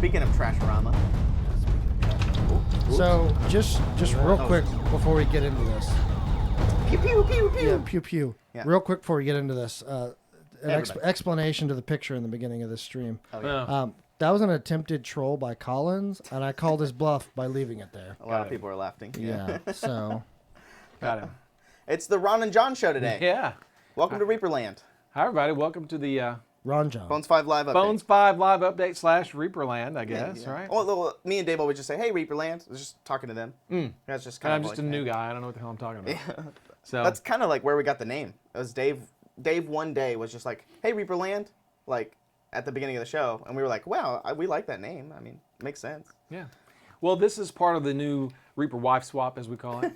Speaking of Trashorama. So just real quick before we get into this. Pew pew pew pew. Yeah, pew pew. Yeah. Real quick before we get into this, an Everybody. explanation to the picture in the beginning of this stream. Oh, yeah. That was an attempted troll by Collins, and I called his bluff by leaving it there. A lot of people are laughing. Yeah. So. Got him. It's the Ron and John show today. Yeah. Welcome to Reaperland. Hi, everybody. Welcome to the Ron John. Bones 5 Live update. Bones 5 Live Update / Reaperland, I guess, Yeah. right? Well, me and Dave always just say, "Hey, Reaperland." I was just talking to them. That's just kind I'm of just like, a new guy. I don't know what the hell I'm talking about. Yeah. So That's kind of like where we got the name. It was Dave. Dave one day was just like, "Hey, Reaperland," like at the beginning of the show, and we were like, "Wow, we like that name. I mean, it makes sense." yeah. Well, this is part of the new Reaper wife swap, as we call it.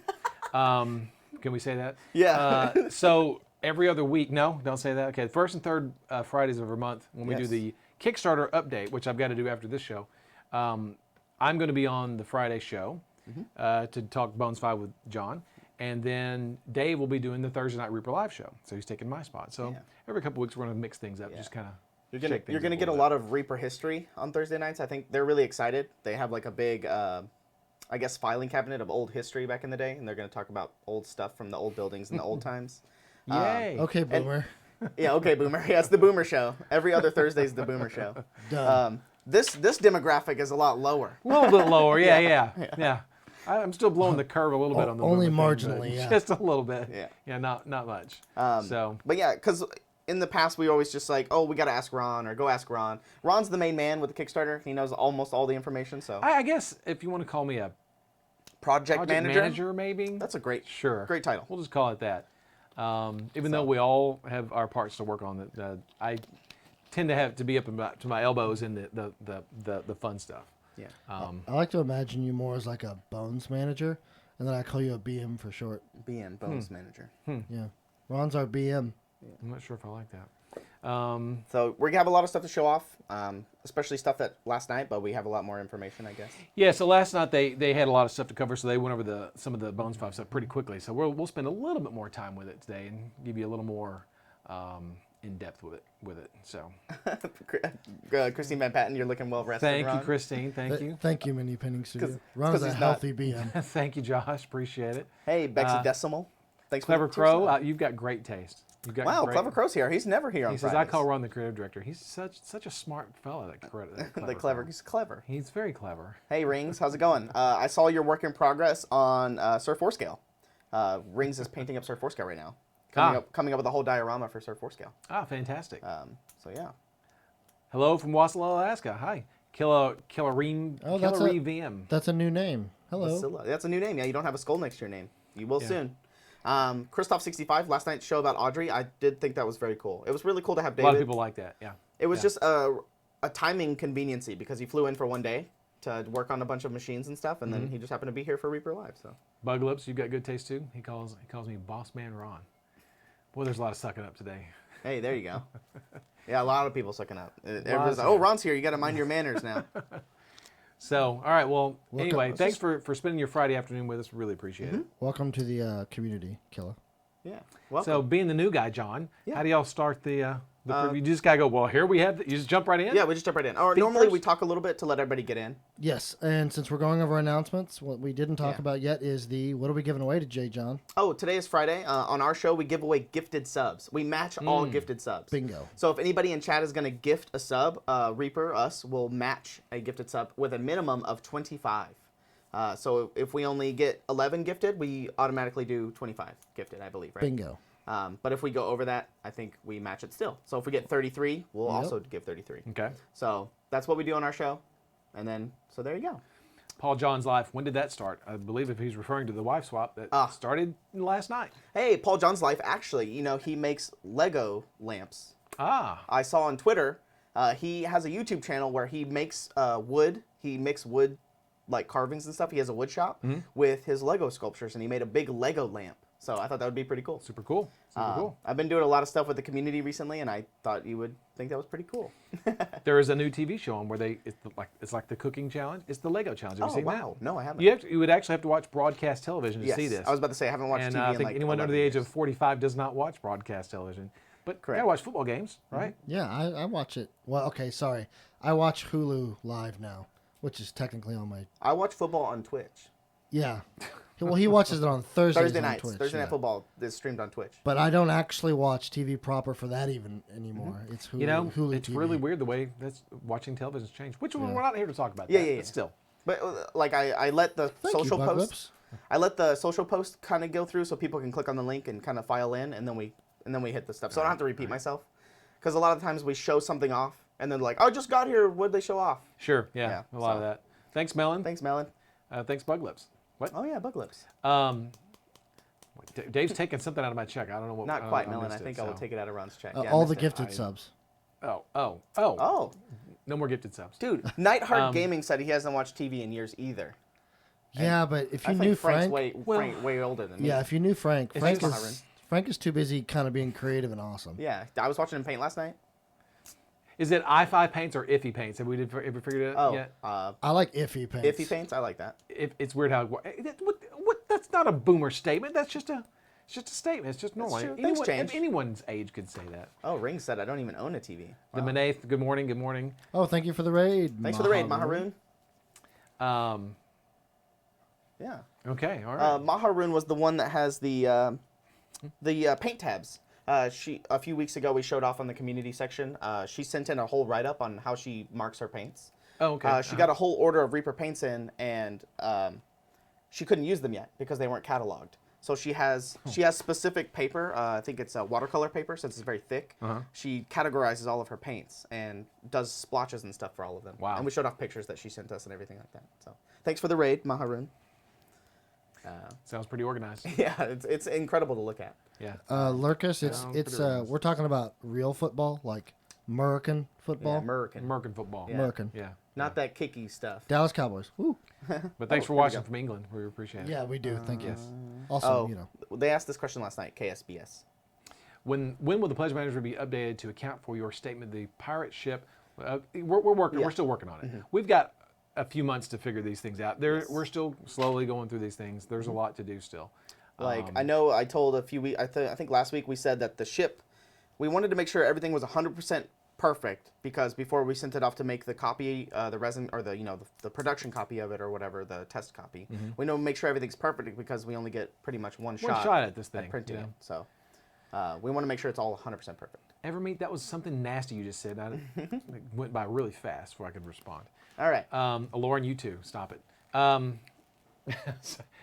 Can we say that? Yeah. So every other week, no, don't say that. Okay, the first and third Fridays of every month when we do Yes. the Kickstarter update, which I've got to do after this show, I'm going to be on the Friday show to talk Bones 5 with John. And then Dave will be doing the Thursday night Reaper Live show. So he's taking my spot. So every couple weeks we're going to mix things up, just kind of You're gonna get a lot of Reaper history on Thursday nights. I think they're really excited. They have like a big, I guess, filing cabinet of old history back in the day, and they're gonna talk about old stuff from the old buildings in the old times. Yay. Okay, Boomer. Yeah, okay, Boomer. Yeah, it's the Boomer show. Every other Thursday is the Boomer show. Done. This demographic is a lot lower. A little bit lower, yeah. I'm still blowing the curve a little bit on the Only Boomer thing, marginally, but yeah. just a little bit. Yeah. not much. But yeah, because in the past we always just like, oh, we gotta ask Ron or go ask Ron. Ron's the main man with the Kickstarter. He knows almost all the information. So I guess if you want to call me a project manager, maybe that's a great title. We'll just call it that. Even though we all have our parts to work on, I tend to be up to my elbows in the fun stuff. Yeah. I like to imagine you more as like a Bones manager, and then I call you a BM for short. BM, Bones Manager. Yeah. Ron's our BM. I'm not sure if I like that. So we have a lot of stuff to show off, especially stuff that last night, but we have a lot more information, I guess. Yeah, so last night they had a lot of stuff to cover, so they went over some of the Bones 5 stuff pretty quickly. So we'll spend a little bit more time with it today and give you a little more in depth with it. So Christine Van Patten, you're looking well rested. thank Ron. you, Christine. Thank you. Thank you, Mini Pinning Studio. 'cause Ron's a he's healthy BM. Thank you, Josh. Appreciate it. Hey, Bexy Decimal. Thanks Clever for the Crow, tips. you've got great taste. You've got Wow, great, Clever Crow's here. He's never here on He says, Fridays. I call Ron the creative director. He's such a smart fellow, that the clever. Crow. He's clever. He's very clever. Hey, Rings, how's it going? I saw your work in progress on Surf 4 Scale. Rings is painting up Surf 4 Scale right now. Coming up with a whole diorama for Surf 4 Scale. Ah, fantastic. So yeah. Hello from Wasilla, Alaska. Hi. Killarine VM. That's a new name. Hello. Vasilla. That's a new name. Yeah, you don't have a skull next to your name. You will soon. Christoph65, last night's show about Audrey, I did think that was very cool. It was really cool to have A David. lot of people like that, yeah. It was just a timing conveniency because he flew in for one day to work on a bunch of machines and stuff, and then he just happened to be here for Reaper Live. So Bug Lips, you've got good taste too. He calls me Boss Man Ron. Boy, there's a lot of sucking up today. hey, there you go. Yeah, a lot of people sucking up. Everybody's like, oh, Ron's here. You got to mind your manners now. So, all right, well, Welcome. anyway, thanks for spending your Friday afternoon with us. Really appreciate it. Welcome to the community, Killa. Yeah. Welcome. So, being the new guy, John, Yeah. how do y'all start the preview? You just got to go, well, here we have, you just jump right in? Yeah, we just jump right in. Or Feet normally first? we talk a little bit to let everybody get in. Yes, and since we're going over announcements, what we didn't talk Yeah. about yet is what are we giving away to Jay John? Oh, today is Friday. On our show, we give away gifted subs. We match all gifted subs. Bingo. So if anybody in chat is going to gift a sub, Reaper, us, will match a gifted sub with a minimum of 25. So if we only get 11 gifted, we automatically do 25 gifted, I believe, right? Bingo. But if we go over that, I think we match it still. So if we get 33, we'll also give 33. Okay. So that's what we do on our show. And then, so there you go. Paul John's life, when did that start? I believe if he's referring to the wife swap, that started last night. Hey, Paul John's life, actually, he makes Lego lamps. Ah. I saw on Twitter, he has a YouTube channel where he makes wood. He makes wood, like carvings and stuff. He has a wood shop with his Lego sculptures, and he made a big Lego lamp. So I thought that would be pretty cool. Super cool. Super cool. I've been doing a lot of stuff with the community recently, and I thought you would think that was pretty cool. There is a new TV show on where it's like the cooking challenge. It's the Lego challenge. Have you seen wow. that? No, I haven't. You would actually have to watch broadcast television to Yes, see this. I was about to say I haven't watched And TV I in think like anyone under 11 the age years. of 45 does not watch broadcast television. But you Correct. gotta watch football games, right? Yeah, I watch it. Well, okay, sorry. I watch Hulu live now, which is technically on my. I watch football on Twitch. Yeah. Well, he watches it on Thursdays Thursday on nights. Twitch. Thursday yeah. Night Football is streamed on Twitch. But I don't actually watch TV proper for that even anymore. It's Hulu. You know, Hulu it's TV. really weird the way that's watching television's changed. Which we're not here to talk about. Yeah, that, yeah, but yeah. still. But like I let the Thank you, social Bug post. Lips. I let the social post kind of go through so people can click on the link and kind of file in, and then we hit the stuff. So I don't have to repeat myself, because a lot of times we show something off, and then like, oh, I just got here. What did they show off? Sure. Yeah. Yeah, a lot of so- that. Thanks, Melon. Thanks, Melon. Thanks, Bug Lips. What? Oh yeah, Bug Lips. Dave's taking something out of my check. I don't know what. Not I quite, don't- Melon. I missed it, think I will so. take it out of Ron's check. Uh, Yeah, I all the missed it. gifted subs. Oh. Oh, No more gifted subs. dude, Nightheart Gaming said he hasn't watched TV in years either. Yeah, but if you I knew think Frank's Frank, way older than me. yeah, if you knew Frank, Thanks, Frank is too busy kind of being creative and awesome. Yeah, I was watching him paint last night. Is it i5 paints or iffy paints? Have we ever figured it out Oh, yet? I like iffy paints. Iffy paints. I like that. It's weird how. What? That's not a boomer statement. That's just a. It's just a statement. It's just normal. true. Things change. Anyone's age could say that. Oh, Ring said I don't even own a TV. The Wow. Manaith, good morning, good morning. Oh, thank you for the raid. Thanks for the raid, Maharoon. Yeah. Okay, all right. Maharoon was the one that has the paint tabs. A few weeks ago we showed off on the community section. She sent in a whole write-up on how she marks her paints. Oh, okay. She got a whole order of Reaper paints in, and she couldn't use them yet because they weren't cataloged. So she has specific paper. I think it's watercolor paper, since it's very thick. She categorizes all of her paints and does splotches and stuff for all of them. Wow. And we showed off pictures that she sent us and everything like that. So thanks for the raid, Maharoon. Sounds pretty organized. Yeah, it's incredible to look at. Yeah. Lurkus, it's pretty organized. we're talking about real football, like American Yeah, football. American. American football. Yeah. American. Yeah. Not that kicky stuff. Dallas Cowboys. Woo. But thanks for here we watching go. from England. We appreciate it. Yeah, we do. Thank you. Yes. Also, you know. They asked this question last night, KSBS. When will the pledge manager be updated to account for your statement? The pirate ship. We're working. Yeah. We're still working on it. We've got a few months to figure these things out. We're still slowly going through these things. There's a lot to do still. Like, I know I told a few weeks, I think last week we said that the ship, we wanted to make sure everything was 100% perfect, because before we sent it off to make the copy, the resin, or the production copy of it or whatever, the test copy, we know make sure everything's perfect, because we only get pretty much one shot at this thing. printing yeah. it. So we want to make sure it's all 100% perfect. Ever meet? That was something nasty you just said. It went by really fast before I could respond. All right. Lauren, you too. Stop it.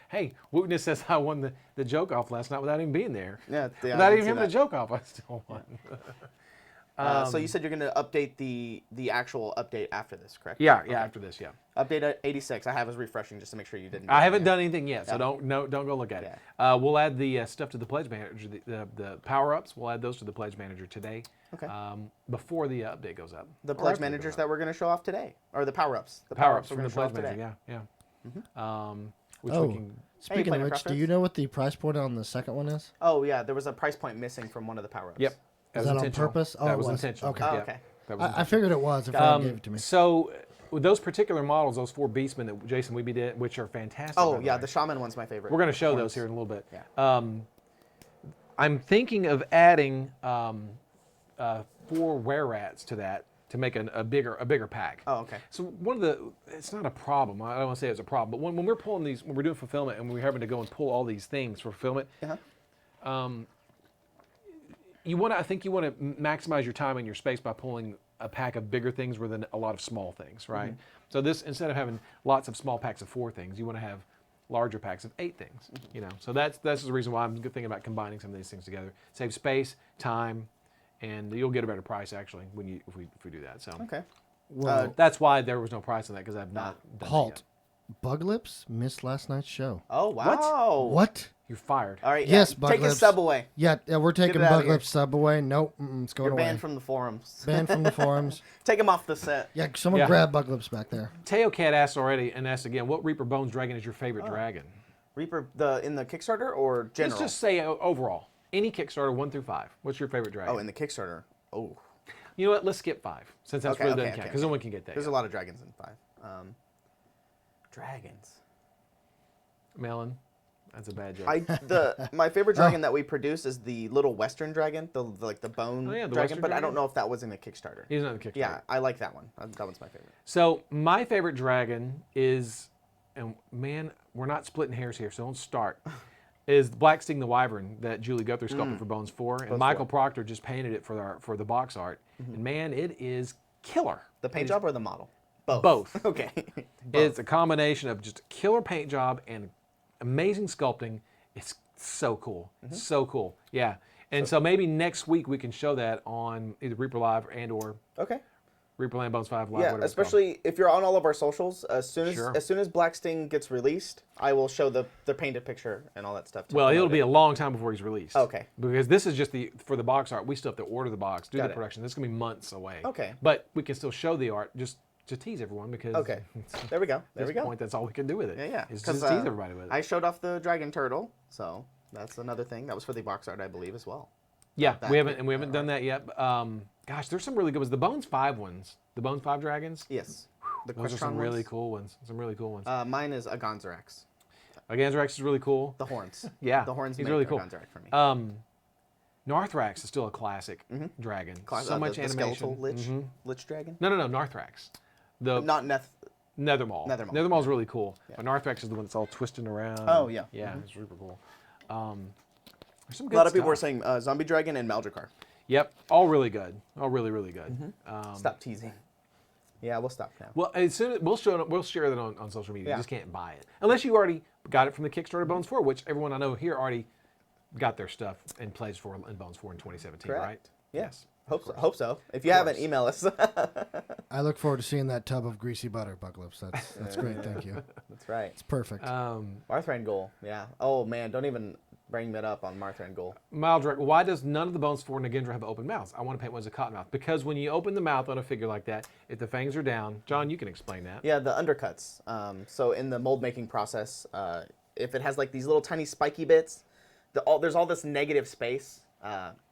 Hey, Wootness says I won the joke off last night without even being there. Yeah, I Without did even see having the that. joke off, I still won. So you said you're going to update the actual update after this, correct? Yeah, Okay. after this, yeah. Update at 86. I have us refreshing just to make sure you didn't. I haven't done anything yet, so don't go look at it. Yeah. We'll add the stuff to the pledge manager, the power-ups. We'll add those to the pledge manager today. Okay. Before the update goes up. The Or pledge after it managers goes that up. we're going to show off today, or the power-ups. The Power-ups we're from gonna the show off pledge today. manager, yeah. Which Oh, we can. speaking playing of a which, do preference? you know what the price point on the second one is? Oh yeah, there was a price point missing from one of the power-ups. Yep. Is that on intentional. purpose? Oh, that it was was. intentional. Okay. Oh, Yeah, okay. that was I figured it was if I gave it to me. So, with those particular models, those 4 Beastmen that Jason Weeby did, which are fantastic. Oh by the yeah, way. the shaman one's my favorite. We're going to show Horns. those here in a little bit. Yeah. I'm thinking of adding 4 were rats to that to make a bigger pack. Oh okay. So it's not a problem. I don't want to say it's a problem, but when we're pulling these, when we're doing fulfillment and we're having to go and pull all these things for fulfillment, Uh-huh. I think you want to maximize your time and your space by pulling a pack of bigger things rather than a lot of small things, right? So this, instead of having lots of small packs of 4 things, you want to have larger packs of 8 things. You know, so that's the reason why I'm thinking about combining some of these things together. Save space, time, and you'll get a better price actually if we do that. So Okay. Well, that's why there was no price on that, because I've not done it halt. yet. Bug Lips missed last night's show. Oh wow. What? You're fired. All right. Yes, yeah. Bug Take his Lips. sub away. Yeah, we're taking it outta Bug here. Lips sub away. Nope, it's going You're away. banned from the forums. Banned from the forums. Take him off the set. Yeah, someone Yeah. grab Bug Lips back there. Teocat asked already and asked again, what Reaper Bones dragon is your favorite dragon? Reaper in the Kickstarter or general? Let's just say overall. Any Kickstarter 1 through 5. What's your favorite dragon? Oh, in the Kickstarter. Oh. You know what? Let's skip 5, since that's Okay, really okay, doesn't count, okay, because no one can get that. There's a lot of dragons in 5. Dragons. Melon. That's a bad joke. My favorite dragon that we produce is the little Western dragon, the bone Oh, yeah, the dragon. Western But I dragon? don't know if that was in the Kickstarter. He's not the Kickstarter. Yeah, I like that one. That one's my favorite. So my favorite dragon is, and man, we're not splitting hairs here, so don't start. Is Black Sting the Wyvern that Julie Guthrie sculpted for Bones 4, and Michael Proctor just painted it for the box art. And man, it is killer. The paint job or the model? Both. Both. Okay. It's a combination of just a killer paint job and amazing sculpting. It's so cool. So cool. Yeah. And so maybe next week we can show that on either Reaper Live or Okay. Reaper Land Bones 5 Live. Yeah, whatever it's especially if you're on all of our socials. As soon Sure. as Black Sting gets released, I will show the painted picture and all that stuff. called. Well, it'll be a long time before he's released. Okay. Because this is just for the box art. We still have to order the box, do Got the it. production. This is going to be months away. Okay. But we can still show the art just to tease everyone because Okay. There we go. There at we this go. point, that's all we can do with it. Yeah. Is 'Cause, just tease everybody with it. I showed off the dragon turtle, so that's another thing. That was for the box art, I believe, as well. Yeah, that we haven't done that yet. Gosh, there's some really good ones. The Bones 5 ones, the Bones 5 dragons. Yes. The Those are Questron some really ones. cool ones. Some really cool ones. Mine is a Gonzarax. Ganzarax is really cool. The horns. Yeah, The horns he's make really a cool. Gonzarax for me. Narthrax is still a classic dragon. So much the animation. skeletal lich dragon. No, Narthrax. The Not Neth. Nethermaul. Nethermaul. Nethermaul's really cool. But Narthrax is the one that's all twisting around. Oh, yeah. Yeah, it's super cool. There's some A good lot of people were stuff. saying Zombie Dragon and Maldrakar. Yep, all really good. All really, really good. Stop teasing. Yeah, we'll stop now. Well, as soon as we'll share that on social media. Yeah. You just can't buy it unless you already got it from the Kickstarter Bones 4, which everyone I know here already got their stuff and plays for in Bones 4 in 2017, Correct. right? Yes. Hope so. If you haven't, email us. I look forward to seeing that tub of greasy butter, Bucklips. That's great. Thank you. That's right. It's perfect. Martha and Goal. Yeah. Oh man, don't even bring that up on Martha and Goal. Mildred, why does none of the Bones 4 Nagendra have open mouths? I want to paint one as a cottonmouth. Because when you open the mouth on a figure like that, if the fangs are down, John, you can explain that. Yeah, the undercuts. So in the mold making process, if it has like these little tiny spiky bits, there's all this negative space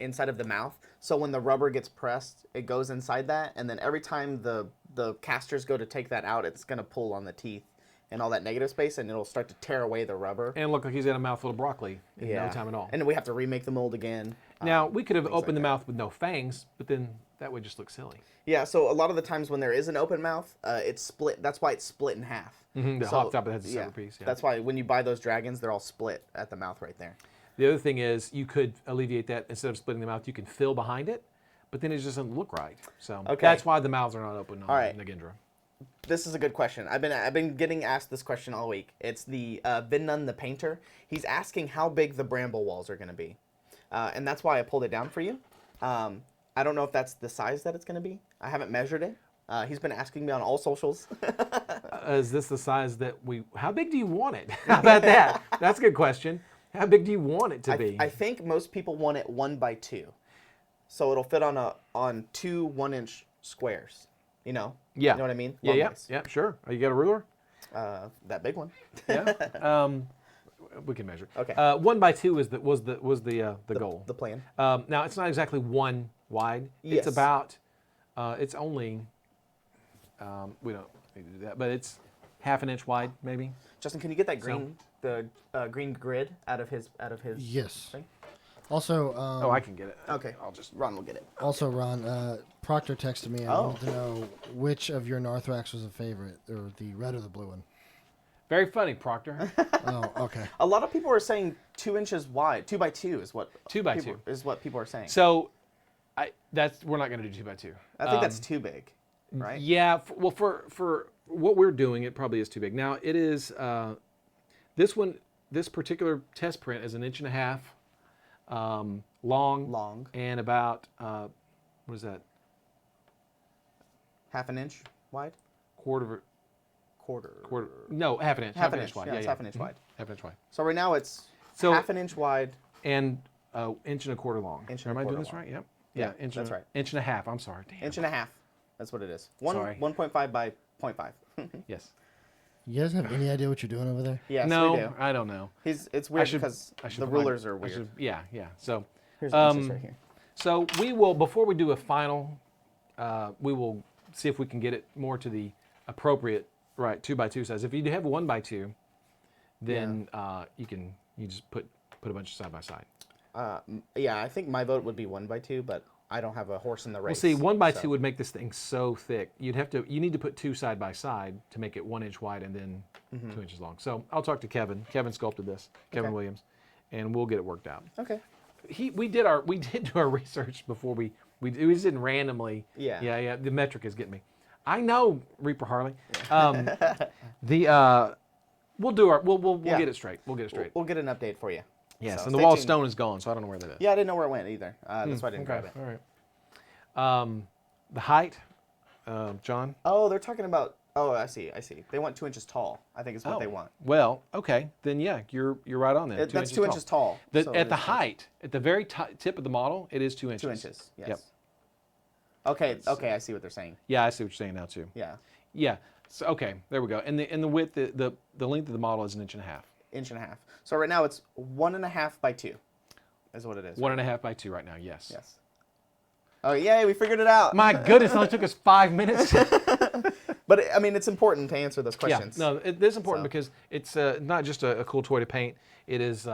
inside of the mouth. So when the rubber gets pressed, it goes inside that, and then every time the casters go to take that out, it's gonna pull on the teeth and all that negative space, and it'll start to tear away the rubber. And look like he's got a mouthful of broccoli in no time at all. And then we have to remake the mold again. Now, we could have things opened like the that. mouth with no fangs, but then that would just look silly. Yeah, so a lot of the times when there is an open mouth, it's split. That's why it's split in half. The So, top of the head's a separate piece. Yeah. That's why when you buy those dragons, they're all split at the mouth right there. The other thing is you could alleviate that. Instead of splitting the mouth, you can fill behind it, but then it just doesn't look right. So Okay. that's why the mouths are not open on All right. Nagendra. This is a good question. I've been getting asked this question all week. It's the Vinnun the painter. He's asking how big the bramble walls are going to be, and that's why I pulled it down for you. I don't know if that's the size that it's going to be. I haven't measured it. He's been asking me on all socials. Is this the size that how big do you want it? How about that? That's a good question. How big do you want it to be? I think most people want it 1x2, so it'll fit on two 1-inch squares. You know? Yeah. You know what I mean? Yeah, yeah, Long-ways. yeah, sure. Oh, you got a ruler? That big one. Yeah. We can measure. Okay. 1x2 was the goal. The plan. Now it's not exactly 1 wide. Yes. It's about. It's only. We don't need to do that, but it's half an inch wide, maybe. Justin, can you get that green green grid out of his Yes. thing? Also, Oh, I can get it. Okay. Ron will get it. also, Ron, Proctor texted me and Oh. wanted to know which of your Narthrax was a favorite, or the red or the blue one. Very funny, Proctor. Oh, okay. A lot of people are saying 2 inches wide. 2x2 is what 2x2 people, is what people are saying. So, we're not going to do 2x2. I think that's too big, right? Yeah. For what we're doing, it probably is too big. Now it is. This particular test print is 1.5 inches long, and about what is that? Half an inch wide. Quarter. Quarter. No, half an inch. Half an inch wide. yeah, it's half an inch wide. Half an inch wide. So right now it's So- half an inch wide. And 1.25 inches long. Inch and Am a I doing quarter this long. right? Yep. Yeah, inch that's and, right. 1.5 inches. I'm sorry. Damn. Inch and a half. That's what it is. Sorry. 1.5 by 0.5. Yes. You guys have any idea what you're doing over there? Yes, no, we do. I don't know. It's weird because I should the put rulers my- are I weird. should- yeah. So. Here's inches right here. So we will, before we do a final, we will see if we can get it more to the appropriate, right, 2x2 size. If you have 1x2, then you just put a bunch of side by side. Yeah, I think my vote would be 1x2, but I don't have a horse in the race. Well, see, 1x2 so- would make this thing so thick. You need to put 2 side by side to make it 1 inch wide and then 2 inches long. So I'll talk to Kevin. Kevin sculpted this, Kevin Okay. Williams, and we'll get it worked out. Okay. We did do our research before we just didn't randomly. Yeah. Yeah. The metric is getting me. I know, Reaper Harley. We'll get it straight. We'll get it straight. We'll get an update for you. Yes, So and the stay wall of tuned. stone is gone, so I don't know where that is. Yeah, I didn't know where it went either. That's why I didn't grab it. All right. The height, John. Oh, they're talking about. Oh, I see. They want 2 inches tall. I think is what they want. Well, okay, then yeah, you're right on there. That's 2 inches tall. so At it the is height, at the very tip of the model, it is 2 inches. 2 inches. Yes. Yep. Okay. I see what they're saying. Yeah, I see what you're saying now too. Yeah. Yeah. So okay, there we go. And the width, the length of the model is 1.5 inches. 1.5. So right now it's 1.5 by 2, is what it is. 1.5 by 2 right now. Yes. Yes. Oh yay, we figured it out. My goodness, it only took us 5 minutes. But I mean, it's important to answer those Yeah. questions. No, it is important So. because it's not just a cool toy to paint. It is.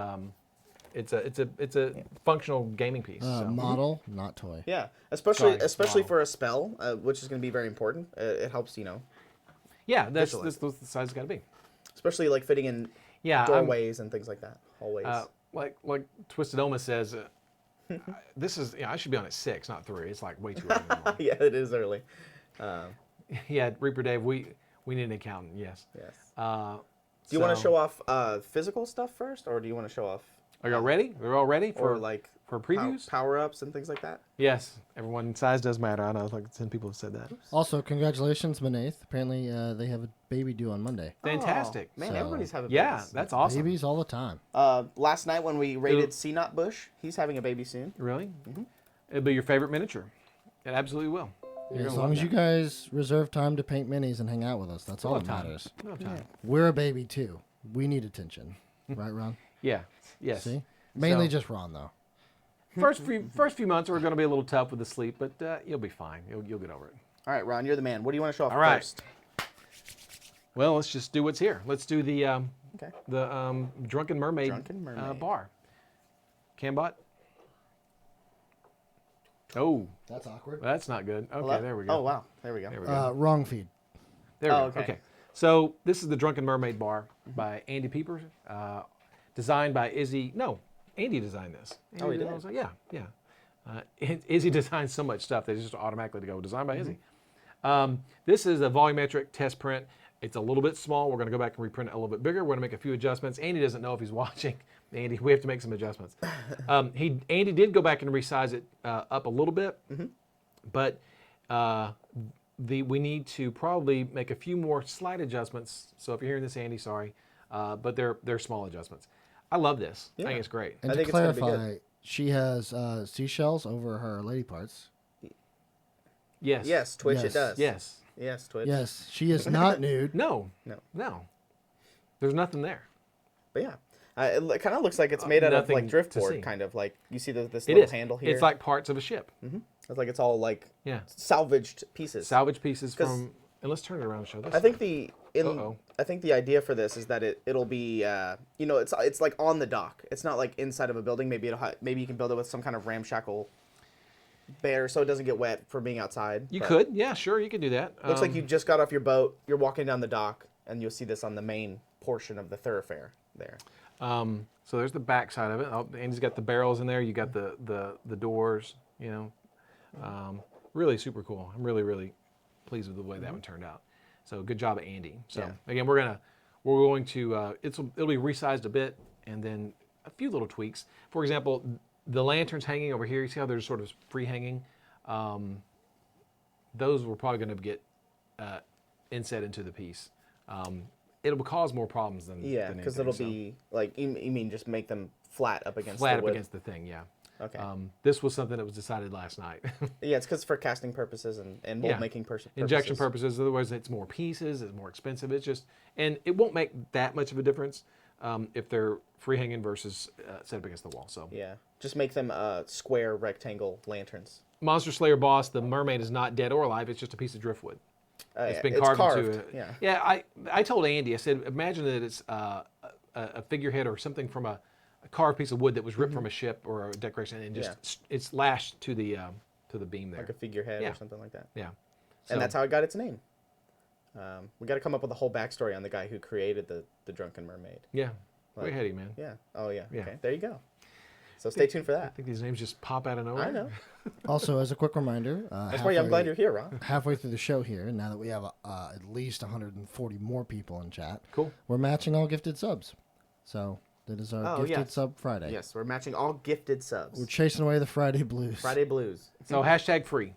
It's a functional gaming piece. So. Model, not toy. Yeah, especially Sorry, wow. for a spell, which is going to be very important. It helps, Yeah, that's visualize. the size it's got to be. especially like fitting in Yeah, doorways and things like that, hallways. like Twisted Oma says, this is I should be on at 6, not 3. It's like way too early. in the morning. Yeah, it is early. Yeah, Reaper Dave, we need an accountant. Yes. Yes. Do you want to show off physical stuff first, or do you want to show off Are y'all ready? They're all ready or for like previews? power-ups and things like that? Yes. Everyone, size does matter. I know like 10 people have said that. Also, congratulations, Manaith. Apparently, they have a baby due on Monday. Fantastic. Man, So- everybody's having Yeah, babies. that's awesome. Babies all the time. Last night when we raided Sea-Knot Bush, he's having a baby soon. Really? It'll be your favorite miniature. It absolutely will. You're As gonna long love as you that. guys reserve time to paint minis and hang out with us, that's all We'll that have time. matters. We'll have time. We're a baby too. We need attention, right, Ron? Yeah. Yes. See, mainly So- just Ron though. First few months are going to be a little tough with the sleep, but you'll be fine. You'll get over it. All right, Ron, you're the man. What do you want to show off All right. first? Well, let's just do what's here. Let's do the Okay. Drunken Mermaid, Drunken Mermaid. bar. Cambot. Oh, That's awkward. that's not good. Okay, Hello? there we go. Oh, wow. There we go. There we go. Wrong feed. There we Oh, go. okay. Okay. So this is the Drunken Mermaid bar by Andy Pieper, designed by Izzy. No, Andy designed this. Oh, he Andy did? Yeah. Izzy designed so much stuff that it's just automatically to go designed by Izzy. This is a volumetric test print. It's a little bit small. We're going to go back and reprint it a little bit bigger. We're going to make a few adjustments. Andy doesn't know if he's watching. Andy, we have to make some adjustments. Andy did go back and resize it up a little bit, but we need to probably make a few more slight adjustments. So if you're hearing this, Andy, sorry, but they're small adjustments. I love this. I Yeah. think it's great. And I to think it's gonna be clarify, she has seashells over her lady parts. Yes. Yes, Twitch, Yes. it does. Yes. Yes, Twitch. Yes, she is not nude. No. No. There's nothing there. But yeah. It kind of looks like it's made out of nothing like to see. driftboard, kind of like you see this It little is. handle here. It's like parts of a ship. It's like it's all like Yeah. salvaged pieces. Salvage pieces 'Cause- from. And let's turn it around and show this. I think Uh-oh. I think the idea for this is that it'll be it's like on the dock. It's not like inside of a building. Maybe maybe you can build it with some kind of ramshackle bear so it doesn't get wet for being outside. You but could. Yeah, sure. You could do that. Looks like you just got off your boat. You're walking down the dock, and you'll see this on the main portion of the thoroughfare there. So there's the back side of it. Oh, Andy's got the barrels in there. You got the doors. Really super cool. I'm really really pleased with the way that one turned out. So good job at Andy. So Yeah. again, we're going to it'll be resized a bit and then a few little tweaks. For example, the lanterns hanging over here. You see how they're sort of free hanging. Those we're probably going to get inset into the piece. It'll cause more problems than Yeah, because anything, it'll so. be like you mean just make them flat up against flat the up wood. against the thing. Yeah. Okay. This was something that was decided last night. Yeah, it's because for casting purposes and mold Yeah. making purposes. Injection purposes. Otherwise, it's more pieces. It's more expensive. It's just, and it won't make that much of a difference if they're free hanging versus set up against the wall. So, Yeah, just make them square rectangle lanterns. Monster Slayer boss, the mermaid is not dead or alive. It's just a piece of driftwood. It's Yeah, been carved into carved, it. yeah. I told Andy. I said, imagine that it's figurehead or something from a carved piece of wood that was ripped from a ship or a decoration, and just it's lashed to the beam there. Like a figurehead Yeah. or something like that. Yeah. So, And that's how it got its name. We got to come up with a whole backstory on the guy who created the Drunken Mermaid. yeah. Like, Way ahead of you, man. Yeah. Oh, yeah. Yeah. Okay. There you go. So stay tuned for I that. think these names just pop out of nowhere. I know. Also, as a quick reminder, That's why I'm glad you're here, Ron. halfway through the show here, now that we have at least 140 more people in chat, Cool. we're matching all gifted subs. So that is our gifted yes. sub Friday. Yes, we're matching all gifted subs. We're chasing away the Friday blues. Friday Blues. So hashtag free.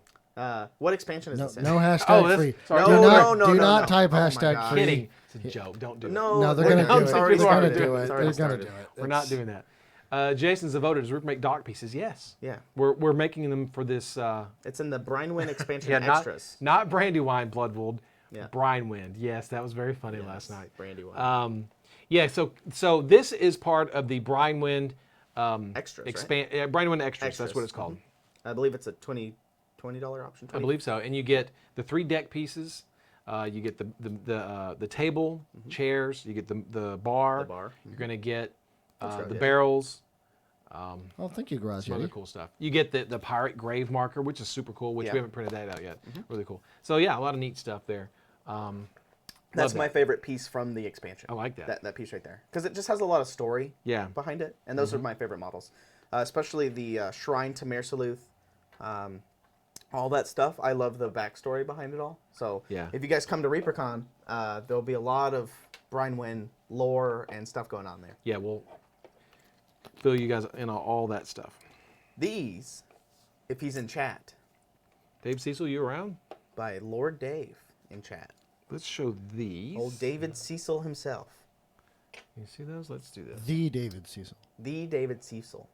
What expansion is No, this in? no hashtag Oh, that's- free. sorry. Do No, not, no, do no, not no. type Oh my hashtag God. free. Kidding. It's a joke. Don't do it. No, they're we're gonna not. do it. It's already They're gonna started. do it. It's They're already gonna started. do it. We're not doing that. Jason's devoted. Does Ripper make dock pieces? Yes. Yeah. We're making them for this. It's in the Brinewind expansion Yeah, extras. not Brandywine Bloodwood. Yeah. Brinewind. Yes, that was very funny last Yes, night. Brandywine. Yeah. So this is part of the Brinewind Extras, Brinewind extras. That's Extras. what it's called. I believe it's a $20 option. I believe so. And you get the 3 deck pieces. You get the table, chairs. You get the bar. The bar. You're gonna get right, the yeah. barrels. Oh, thank you, Garage Some other Yeti. cool stuff. You get the pirate grave marker, which is super cool, which Yeah. we haven't printed that out yet. Really cool. So yeah, a lot of neat stuff there. That's love my that. favorite piece from the expansion. I like that. That piece right there. Because it just has a lot of story Yeah. behind it. And those are my favorite models. Especially the Shrine to Mersaluth. All that stuff. I love the backstory behind it all. So Yeah. if you guys come to ReaperCon, there'll be a lot of Brinewind lore and stuff going on there. Yeah, we'll fill you guys in on all that stuff. These, if he's in chat, Dave Cecil, you around? by Lord Dave in chat. Let's show these. Old David Cecil himself. You see those? Let's do this. The David Cecil. The David Cecil.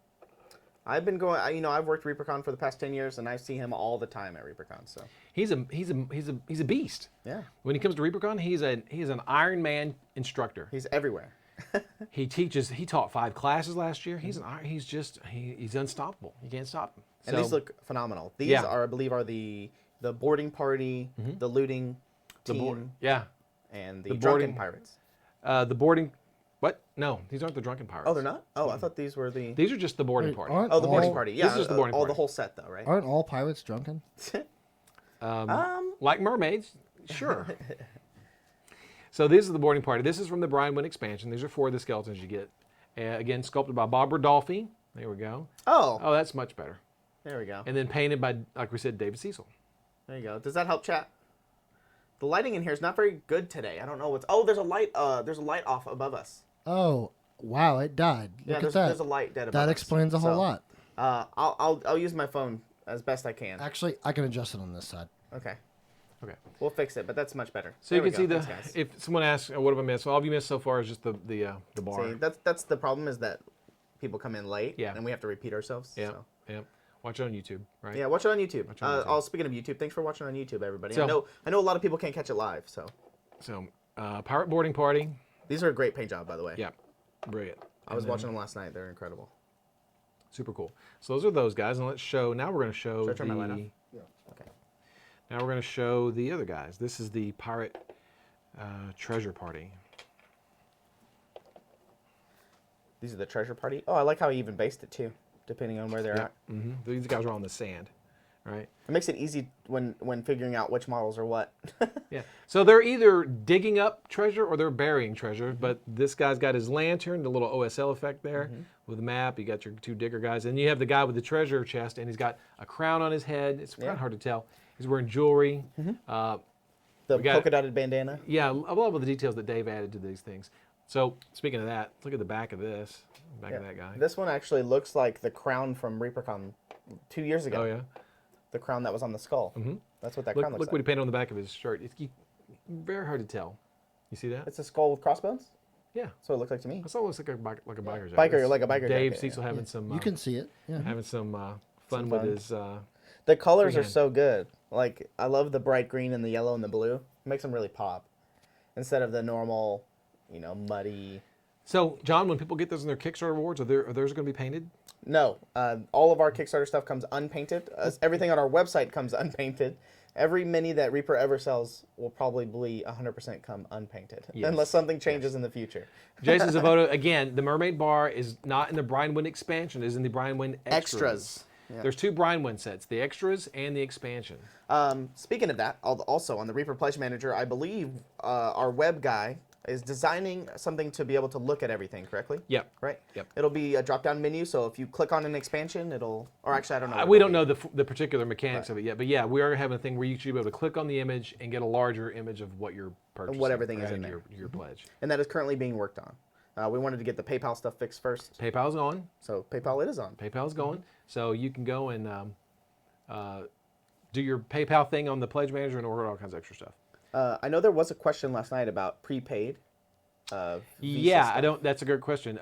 I've been going. I've worked ReaperCon for the past 10 years, and I see him all the time at ReaperCon. So He's a beast. yeah, When he comes to ReaperCon, he's an Iron Man instructor. he's everywhere. He teaches. He taught 5 classes last year. He's he's unstoppable. You can't stop him. And So, these look phenomenal. These Yeah. are, I believe, are the boarding party, the looting the team, board. Yeah. and the the drunken boarding- pirates. The boarding. What? No, these aren't the drunken pirates. Oh, they're not. Oh, I thought these were the. These are just the boarding Wait, party. aren't Oh, the boarding all- party. Yeah, is the boarding all party. the whole set though, right? Aren't all pirates drunken? Like mermaids, sure. So these are the boarding party. This is from the Brinewind expansion. These are 4 of the skeletons you get. Again, sculpted by Bob Rodolphe. There we go. Oh, Oh, that's much better. there we go. And then painted by, like we said, David Cecil. There you go. Does that help, chat? The lighting in here is not very good today. I don't know what's. Oh, there's a light. There's a light off above us. Oh, wow, it died. Yeah, Look there's, at that. there's a light dead above That us. explains a whole So, lot. I'll use my phone as best I can. Actually, I can adjust it on this side. Okay, Okay. we'll fix it, but that's much better. So you There can see we go. the, Thanks, guys. if someone asks, what have I missed? All of you missed so far is just the bar. See, that's the problem is that people come in late, Yeah. and we have to repeat ourselves. Yep, So. yep. Watch it on YouTube, right? Yeah, watch it on YouTube. Watch it on YouTube. Speaking of YouTube, thanks for watching on YouTube, everybody. So- I know a lot of people can't catch it live, so So, pirate boarding party. these are a great paint job, by the way. Yeah, brilliant. I was watching them last night. They're incredible. Super cool. So those are those guys, and let's show. Now we're going to show Should I turn my light off? Yeah. Okay. Now we're going to show the other guys. This is the pirate treasure party. These are the treasure party. Oh, I like how he even based it too, depending on where they're at. Mm-hmm. These guys are on the sand, right? It makes it easy when figuring out which models are what. Yeah. So they're either digging up treasure or they're burying treasure. But this guy's got his lantern, the little OSL effect there with the map. You got your 2 digger guys, and you have the guy with the treasure chest, and he's got a crown on his head. It's kind of hard to tell. He's wearing jewelry. The We got- polka dotted bandana. Yeah, I love the details that Dave added to these things. So speaking of that, look at the back of this. Back of that guy. This one actually looks like the crown from ReaperCon 2 years ago. Oh yeah. The crown that was on the skull. Mm-hmm. That's what that Look, crown looks look what he like. painted on the back of his shirt. It's very hard to tell. You see that? It's a skull with crossbones. Yeah. That's what it looks like to me. That's almost like a biker's Biker, jacket. like a biker Dave jacket, Cecil having some. You can see it. Yeah. having some fun Some with fun. his. The colors are freehand. so good. Like I love the bright green and the yellow and the blue. It makes them really pop, instead of the normal, muddy. So John, when people get those in their Kickstarter awards, are theirs going to be painted? No, all of our Kickstarter stuff comes unpainted. Everything on our website comes unpainted. Every mini that Reaper ever sells will probably 100% come unpainted, Yes. unless something changes in the future. Jason Zavoto, again, the Mermaid Bar is not in the Brian Wind expansion, it is in the Brian Wind extras. Yeah. There's 2 Brian Wind sets, the extras and the expansion. Speaking of that, also on the Reaper Pledge Manager, I believe our web guy is designing something to be able to look at everything correctly. Yep. Right? Yep. It'll be a drop-down menu, so if you click on an expansion, or actually, I don't know. what We it'll don't be. know the particular mechanics of it yet, but yeah, we are having a thing where you should be able to click on the image and get a larger image of what you're purchasing. What everything is right, in there. Your pledge. And that is currently being worked on. We wanted to get the PayPal stuff fixed first, PayPal's on. so PayPal it is on. PayPal's going. So you can go and do your PayPal thing on the Pledge Manager and order all kinds of extra stuff. I know there was a question last night about prepaid. Visa Yeah, stuff. I don't. That's a good question.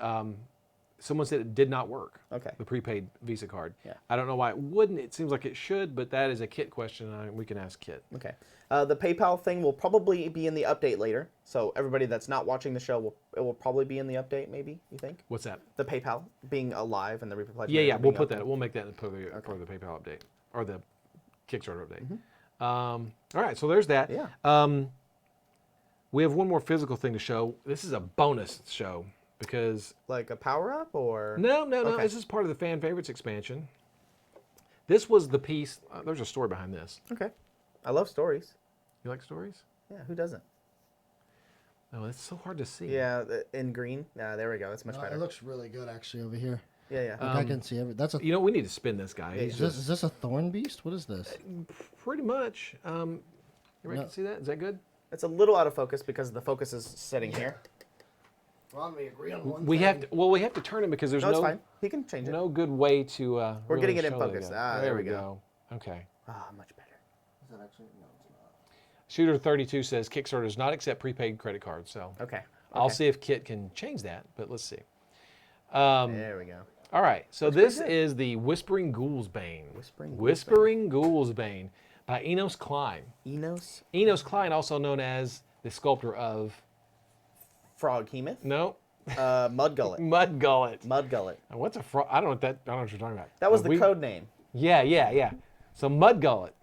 Someone said it did not work. Okay. The prepaid Visa card. Yeah. I don't know why it wouldn't. It seems like it should, but that is a Kit question. We can ask Kit. Okay. The PayPal thing will probably be in the update later. So everybody that's not watching the show, it will probably be in the update, maybe, you think? What's that? The PayPal being alive and the Reaper Pledge Yeah, Manager we'll being put up. that. We'll make that part of the PayPal update or the Kickstarter update. Mm-hmm. All right, so there's that. Yeah. We have one more physical thing to show. This is a bonus show because Like a power-up or? no. Okay. This is part of the fan favorites expansion. This was the piece. There's a story behind this. Okay. I love stories. You like stories? Yeah, who doesn't? Oh, it's so hard to see. Yeah, in green. Yeah, there we go. That's much No, better. it looks really good actually over here. Yeah, yeah. Like I can see every. That's a. You know, we need to spin this guy. Yeah, He's Is this a thorn beast? What is this? pretty much. Everybody No. can see that? Is that good? It's a little out of focus because the focus is sitting here. Well, we agree on one. We have to. Well, we have to turn him because there's No, it's fine. He can change it. no good way to. We're really getting it in show that focus. guy. Ah, there we go. Okay. Ah, much better. Is that actually? No, it's not. Shooter 32 says Kickstarter does not accept prepaid credit cards, so Okay. I'll Okay. see if Kit can change that. But let's see. There we go. All right, so Looks this pretty good. is the Whispering Ghouls Bane. Whispering Ghouls Bane by Enos Klein. Enos Enos Klein, also known as the sculptor of Frog Hemoth. no Mud Gullet. Mud Gullet. Mud Gullet. Now, what's a frog? I don't know what that. I don't know what you're talking about. That was But the code name. Yeah. So Mud Gullet.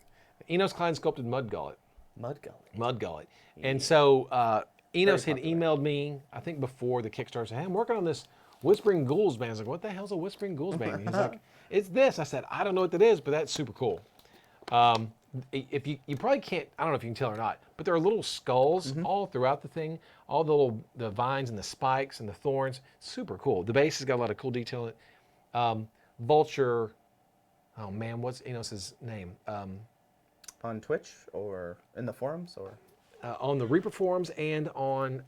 Enos Klein sculpted Mud Gullet. Mud Gullet. Mud Gullet. And so Enos had popular. emailed me, I think before the Kickstarter, saying, hey, I'm working on this Whispering Ghouls Bane. I was like, what the hell's a Whispering Ghouls Bane? He's like, it's this. I said, I don't know what that is, but that's super cool. If you probably can't, I don't know if you can tell or not, but there are little skulls all throughout the thing, all the vines and the spikes and the thorns. Super cool. The base has got a lot of cool detail in it. Vulture, oh man, what's Enos's name? On Twitch or in the forums or? On the Reaper forums and on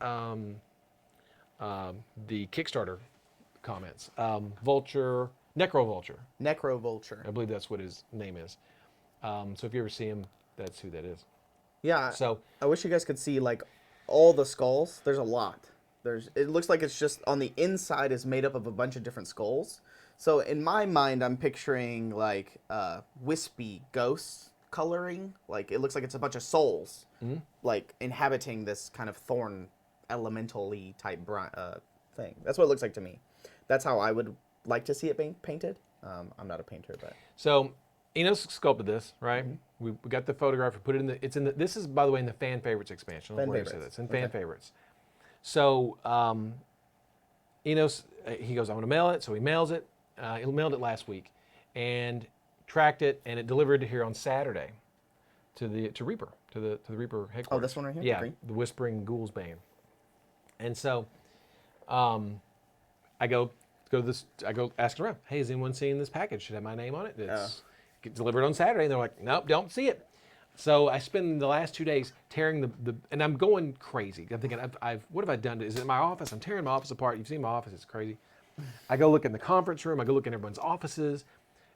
the Kickstarter comments. Vulture, Necro Vulture. Necro Vulture. I believe that's what his name is. So if you ever see him, that's who that is. Yeah. So I wish you guys could see like all the skulls. There's a lot. It looks like it's just on the inside is made up of a bunch of different skulls. So in my mind, I'm picturing like wispy ghosts coloring. Like it looks like it's a bunch of souls, like inhabiting this kind of thorn elemental-y type thing. That's what it looks like to me. That's how I would like to see it being painted. I'm not a painter, but So Enos sculpted this, right? We got the photograph. We put it in the. It's in the. This is, by the way, in the fan favorites expansion. Fan Where you said favorites. It's in fan favorites. So Enos, he goes, I'm going to mail it. So he mails it. He mailed it last week, and tracked it, and it delivered here on Saturday to Reaper, to the Reaper headquarters. Oh, this one right here? Yeah, Green? the Whispering Ghouls Bane. And so, I go asking around. Hey, has anyone seen this package? Should have my name on it. It's get delivered on Saturday. And they're like, nope, don't see it. So I spend the last 2 days tearing the and I'm going crazy. I'm thinking, what have I done? Is it my office? I'm tearing my office apart. You've seen my office. It's crazy. I go look in the conference room. I go look in everyone's offices.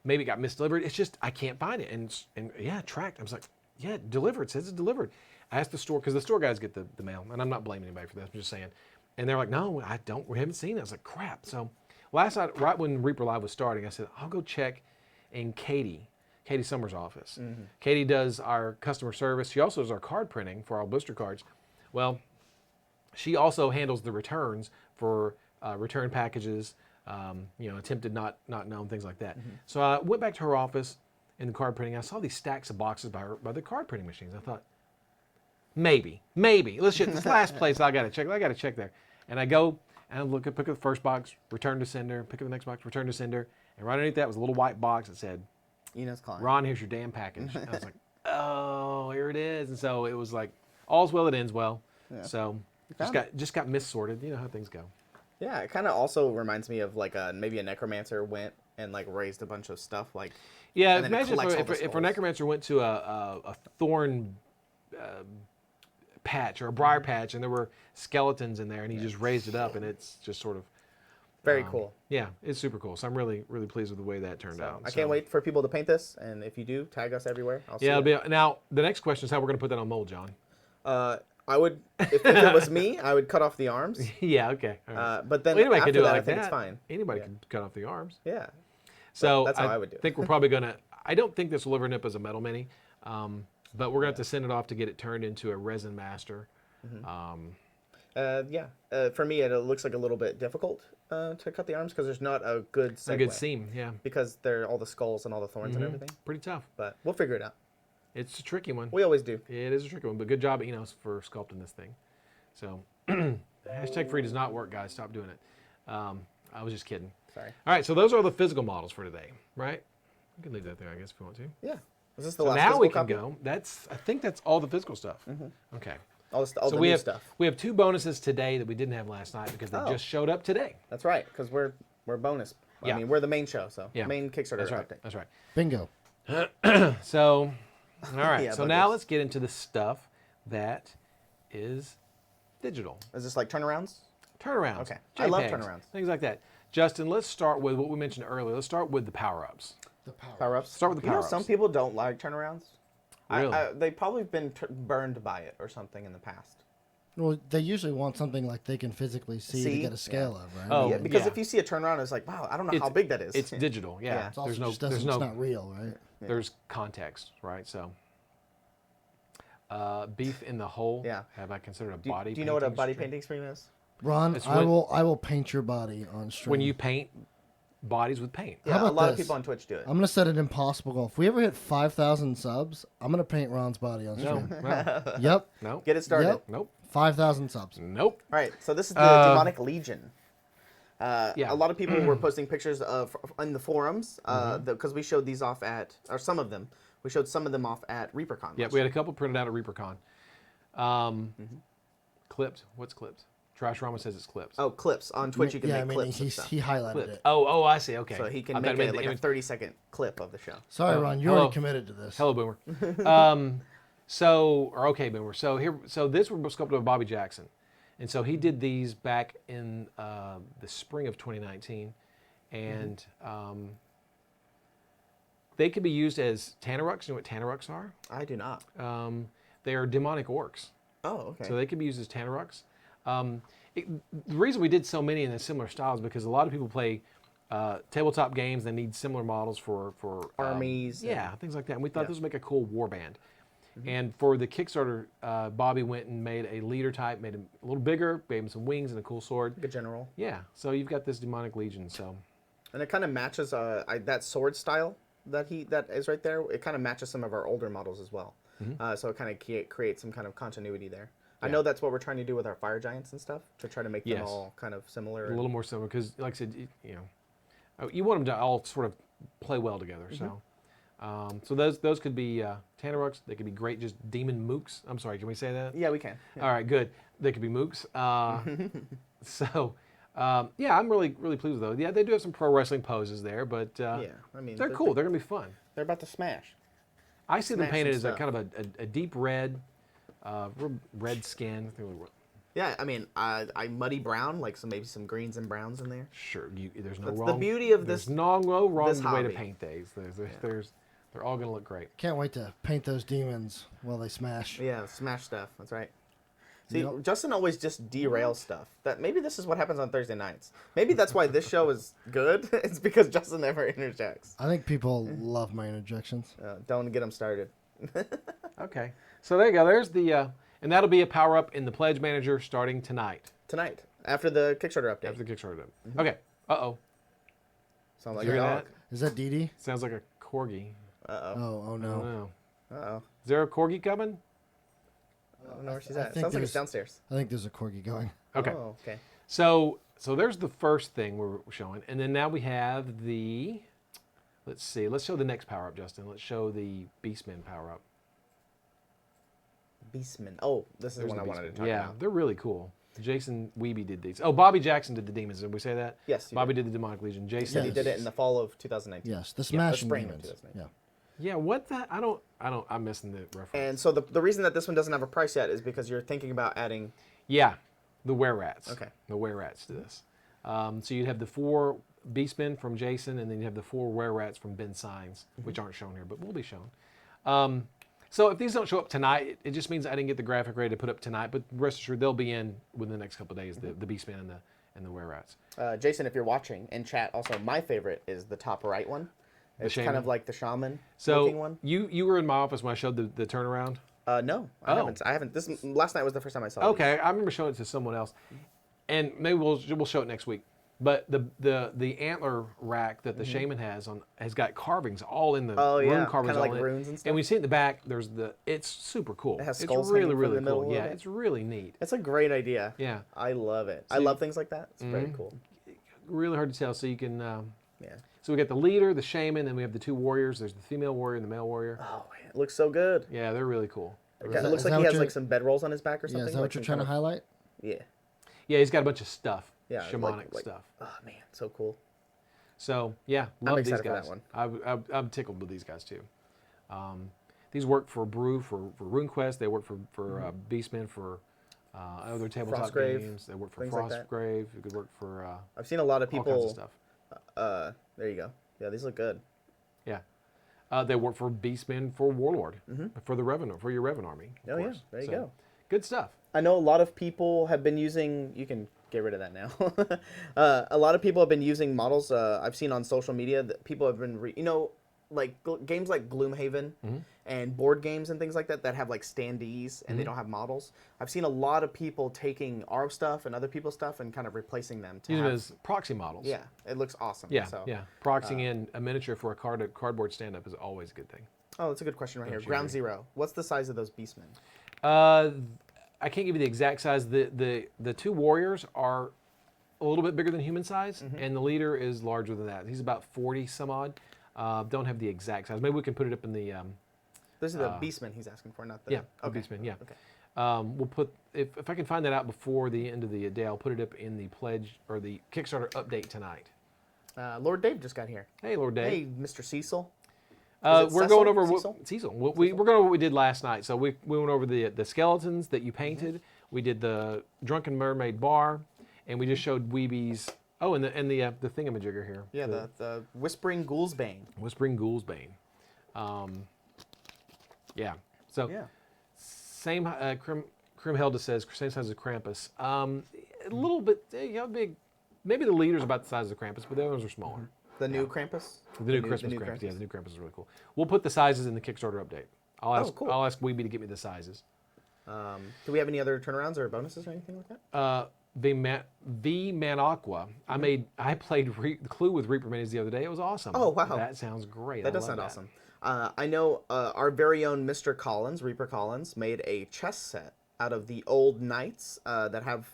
Maybe it got misdelivered. It's just, I can't find it. And yeah, tracked. I was like, yeah, delivered. It says it's delivered. I asked the store, because the store guys get the mail, and I'm not blaming anybody for this. I'm just saying. And they're like, no, we haven't seen it. I was like, crap. So last night, right when Reaper Live was starting, I said, I'll go check in Katie Summers' office. Katie does our customer service. She also does our card printing for our booster cards. Well, she also handles the returns for return packages, attempted not known, things like that. So I went back to her office, in the card printing. I saw these stacks of boxes by the card printing machines. I thought, maybe. Let's check this last place. I got to check there. And I go and I pick up the first box, return to sender, pick up the next box, return to sender. And right underneath that was a little white box that said, Enos Klein. Ron, here's your damn package. And I was like, oh, here it is. And so it was like, all's well that ends well. Yeah. So just got missorted. You know how things go. Yeah, it kind of also reminds me of like maybe a necromancer went and like raised a bunch of stuff like. Yeah, and then it imagine collects all the if a skulls. necromancer went to a thorn patch or a briar patch and there were skeletons in there and he just raised it up and it's just sort of. Very cool. Yeah, it's super cool. So I'm really, really pleased with the way that turned out. I can't wait for people to paint this, and if you do, tag us everywhere. I'll see Yeah, it. now the next question is how we're going to put that on mold, John. I would, if it was me, I would cut off the arms. Yeah, okay. All right. But then Well, anybody after can do it that, like I think that. it's fine. Anybody can cut off the arms. Yeah. So that's how I would do it. think we're probably going to, I don't think this will ever nip as a metal mini, but we're going to have to send it off to get it turned into a resin master. For me, it looks like a little bit difficult to cut the arms because there's not a good segue. A good seam, yeah. Because they're all the skulls and all the thorns and everything. Pretty tough. But we'll figure it out. It's a tricky one. We always do. It is a tricky one, but good job, Enos, for sculpting this thing. So, hashtag free does not work, guys. Stop doing it. I was just kidding. Sorry. All right, so those are the physical models for today, right? We can leave that there, I guess, if you want to. Yeah. Is this the So last now physical we can copy? go. I think that's all the physical stuff. Okay. All So the we new have stuff. we have 2 bonuses today that we didn't have last night because they Oh. just showed up today. That's right, because we're bonus. Yeah. I mean, we're the main show, so Yeah. main Kickstarter That's right. update. That's right. Bingo. So, all right. Yeah, so now buggers. let's get into the stuff that is digital. Is this like turnarounds? Turnarounds. Okay. I love JPEGs, turnarounds. Things like that. Justin, let's start with what we mentioned earlier. Let's start with the power-ups. The power. Power-ups? Start with the You know, power-ups. some people don't like turnarounds. Really? They've probably been burned by it or something in the past. Well, they usually want something like they can physically see to See? get a scale of, right? Oh, Yeah, because yeah. if you see a turnaround, it's like, wow, I don't know how It's- big that is. It's digital. Yeah. Yeah. It's also There's no. just There's doesn't, no. it's not real, right? There's context, right? So. Beef in the hole. Yeah. Have I considered a do, body? do you know what a painting body stream? painting stream is? Ron, It's I when- will paint your body on stream. When you paint bodies with paint. Yeah, a about lot of this? people on Twitch do it. I'm gonna set an impossible goal. If we ever hit 5,000 subs, I'm gonna paint Ron's body on No. stream. No. Yep, No. Get it started. Yep. Nope. 5,000 subs. Nope. All right, so this is the Demonic Legion. Yeah. A lot of people were posting pictures of in the forums Mm-hmm. because we showed these off at, or some of them. We showed some of them off at ReaperCon. Yeah, we had a couple printed out at ReaperCon. Clipped. What's clipped? Trash Rama says it's clipped. Oh, clips on Twitch. You can yeah, make I mean, clips of he stuff. highlighted Clipped. it. Oh, I see. Okay. So he I can thought make it made it the like a image- 30-second clip of the show. Sorry, Ron, you're hello. already committed to this. Hello, Boomer. Okay, Boomer. So this was sculpted by Bobby Jackson, and so he did these back in the spring of 2019, and they could be used as Tanarux. You know what Tanarux are? I do not. They are demonic orcs. Oh, okay. So they could be used as Tanarux. The reason we did so many in a similar style is because a lot of people play tabletop games that need similar models for Armies yeah, things like that. And we thought yeah. this would make a cool war band. And for the Kickstarter, Bobby went and made a leader type, made him a little bigger, gave him some wings and a cool sword. Good general. Yeah, so you've got this demonic legion. So And it kind of matches that sword style that is right there. It kind of matches some of our older models as well. So it kind of creates some kind of continuity there. I know that's what we're trying to do with our fire giants and stuff, to try to make them Yes. all kind of similar. a little more similar because, like I said, you want them to all sort of play well together. So those could be Tanarux. They could be great, just demon mooks. I'm sorry, can we say that? Yeah, we can. Yeah. All right, good. They could be mooks. Yeah, I'm really pleased with those. Yeah, they do have some pro wrestling poses there, but Yeah, I mean, they're cool. They're gonna be fun. They're about to smash. I see them Smash painted some as a kind of a deep red, red skin. I think we were- Yeah, I mean, I muddy brown, like maybe some greens and browns in there. Sure, there's no That's wrong. the beauty of there's this- no wrong this way to hobby. paint these. They're all gonna look great. Can't wait to paint those demons while they smash. Yeah, smash stuff. That's right. See, Yep. Justin always just derails stuff. That maybe this is what happens on Thursday nights. Maybe that's why this show is good. It's because Justin never interjects. I think people love my interjections. Don't get him started. Okay, so there you go. There's the and that'll be a power up in the Pledge Manager starting tonight Tonight, after the Kickstarter update. after the Kickstarter. Okay. Sounds like You a hear dog. that? Is that Dee Dee? Sounds like a corgi. Uh-oh. Oh I no. don't know. Uh-oh. Is there a corgi coming? I don't know where she's I at. think Sounds like it's there's- downstairs. I think there's a corgi going. Okay. Oh, okay. So there's the first thing we're showing, and then now we have the. Let's see. Let's show the next power up, Justin. Let's show the Beastmen power up. Beastman. Oh, this is There's the one the I wanted to Beastmen. talk Yeah, about. they're really cool. Jason Weeby did these. Oh, Bobby Jackson did the demons. Did we say that? Yes, you Bobby did. did the demonic legion. He Jason said he Yes. did it in the fall of 2019. Yes, the Yeah, smashing spring of demons. 2019. Yeah. Yeah, what that? I don't. I'm missing the reference. And so the reason that this one doesn't have a price yet is because you're thinking about adding. Yeah, the were rats. Okay. The were rats to this. So you'd have the 4 beastmen from Jason, and then you have the 4 were rats from Ben Signs, which aren't shown here, but will be shown. So if these don't show up tonight, it just means I didn't get the graphic ready to put up tonight. But rest assured, they'll be in within the next couple of days. The beastmen and the were rats. Jason, if you're watching in chat, also my favorite is the top right one. It's kind shaman? of like the shaman So looking one. you were in my office when I showed the turnaround. No, I Oh. haven't. I haven't. This last night was the first time I saw. Okay, I remember showing it to someone else, and maybe we'll show it next week. But the antler rack that the shaman has got carvings all in the Oh, yeah, rune carvings kinda like all in it. runes and stuff. And we see it in the back. There's it's super cool. It has it's skulls really hanging from the middle cool. a Yeah, little bit. it's really neat. It's a great idea. Yeah, I love it. I love things like that. It's very cool. really hard to tell. So you can. Yeah. So we got the leader, the shaman, and we have the 2 warriors. There's the female warrior and the male warrior. Oh, man, it looks so good. Yeah, they're really cool. It that- looks is like that he what has you're- like some bedrolls on his back or Yeah, something. is that what like you're some trying to kind of- highlight? Yeah. Yeah, he's got a bunch of stuff. Yeah. Shamanic stuff. Oh man, so cool. So yeah, love these excited for guys. that one. I'm tickled with these guys too. These work for Brew for RuneQuest. They work for Beastmen for other tabletop Frostgrave, games. They work for things like that. Frostgrave. It could work for I've seen a lot of all kinds of people. stuff. There you go. Yeah, these look good. Yeah, they work for Beastmen for Warlord for the Revan for your Revan army. of Oh yeah, course. there you So, go. Good stuff. I know a lot of people have been using. You can get rid of that now. A lot of people have been using models. I've seen on social media that people have been, like games like Gloomhaven and board games and things like that that have like standees and they don't have models. I've seen a lot of people taking our stuff and other people's stuff and kind of replacing them to Use them have. as proxy models. Yeah, it looks awesome. Yeah, So, yeah. Proxying in a miniature for a cardboard stand-up is always a good thing. Oh, that's a good question right here. you Ground agree? Zero. What's the size of those beastmen? I can't give you the exact size. The 2 warriors are a little bit bigger than human size, and the leader is larger than that. He's about 40 some odd. Don't have the exact size. Maybe we can put it up in the This is the beastmen he's asking for, not the. yeah, Okay. Beastmen, yeah. Okay. We'll put if I can find that out before the end of the day, I'll put it up in the pledge or the Kickstarter update tonight. Lord Dave just got here. Hey, Lord Dave. Hey, Mr. Cecil. We're Cecil? going over Cecil? Cecil. We're going over what we did last night. So we went over the skeletons that you painted. We did the Drunken Mermaid bar, and we just showed Weeby's. Oh, and the thingamajigger here. Yeah, the Whispering Ghoul's Bane. Whispering Ghoul's Bane. Yeah. So Yeah. same. Krimhilda says same size as Krampus. A little bit big. Maybe the leader's about the size of Krampus, but the others are smaller. The new Krampus? The new Christmas new Krampus. Yeah, the new Krampus is really cool. We'll put the sizes in the Kickstarter update. Cool. I'll ask Weeby to get me the sizes. Do we have any other turnarounds or bonuses or anything like that? V Manaqua. I played Clue with Reaper Minis the other day. It was awesome. Oh, wow. That sounds great. That does sound awesome. I know our very own Mr. Collins, Reaper Collins, made a chess set out of the old knights that have.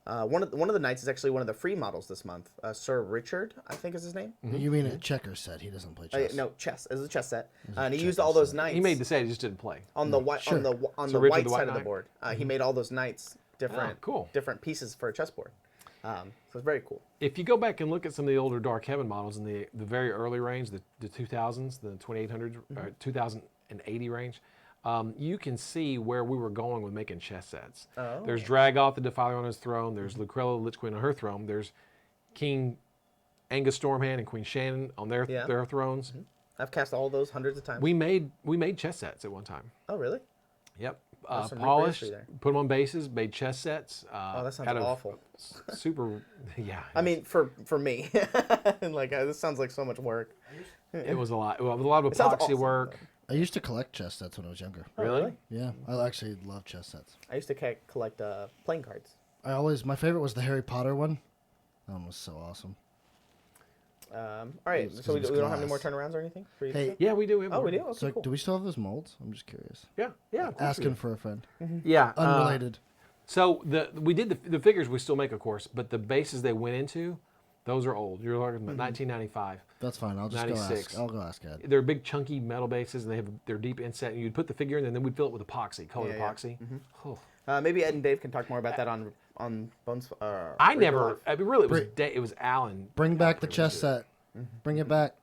One of the knights is actually one of the free models this month. Sir Richard, I think is his name. You mean a checker set? He doesn't play chess. No, chess. It was a chess set, and he checker used all those set. knights. He made the set. He just didn't play. on the white Sure. on So the Richard white the White side of the Knight? board. He made all those knights different, cool. different pieces for a chessboard. So it's very cool. If you go back and look at some of the older Dark Heaven models in the very early range, the 2000s, the 2800s, 2080 range, you can see where we were going with making chess sets. Oh. There's Dragoth the Defiler on his throne. There's Lucrella the Lich Queen on her throne. There's King Angus Stormhand and Queen Shannon on their thrones. I've cast all those hundreds of times. We made chess sets at one time. Oh, really? Yep. There's some Polished, history there. put them on bases, made chess sets. Oh, that sounds out of awful. Super, yeah. I mean, for me, like this sounds like so much work. It was a lot. Well, a lot of It sounds epoxy awesome, work. I used to collect chess sets when I was younger. Oh, Really? Yeah, I actually love chess sets. I used to collect playing cards. My favorite was the Harry Potter one. That one was so awesome. All right, 'Cause so we it was don't have any more glass. turnarounds or anything? For you to Hey, do? Yeah, we do. Oh, we do? Okay, So cool. do we still have those molds? I'm just curious. Yeah, yeah. Of course we Asking do. for a friend. Yeah. Unrelated. So we did the figures we still make, of course, but the bases they went into, those are old. You're talking about 1995. That's fine. I'll just 96. go ask. I'll go ask Ed. They're big chunky metal bases, and they have their deep inset. And you'd put the figure in, and then we'd fill it with epoxy, colored Yeah, yeah. epoxy. Oh. Maybe Ed and Dave can talk more about that on Bones. I Reaper never. Live. I mean, really, Bring- it was Alan. Bring back the chess set. Bring it back.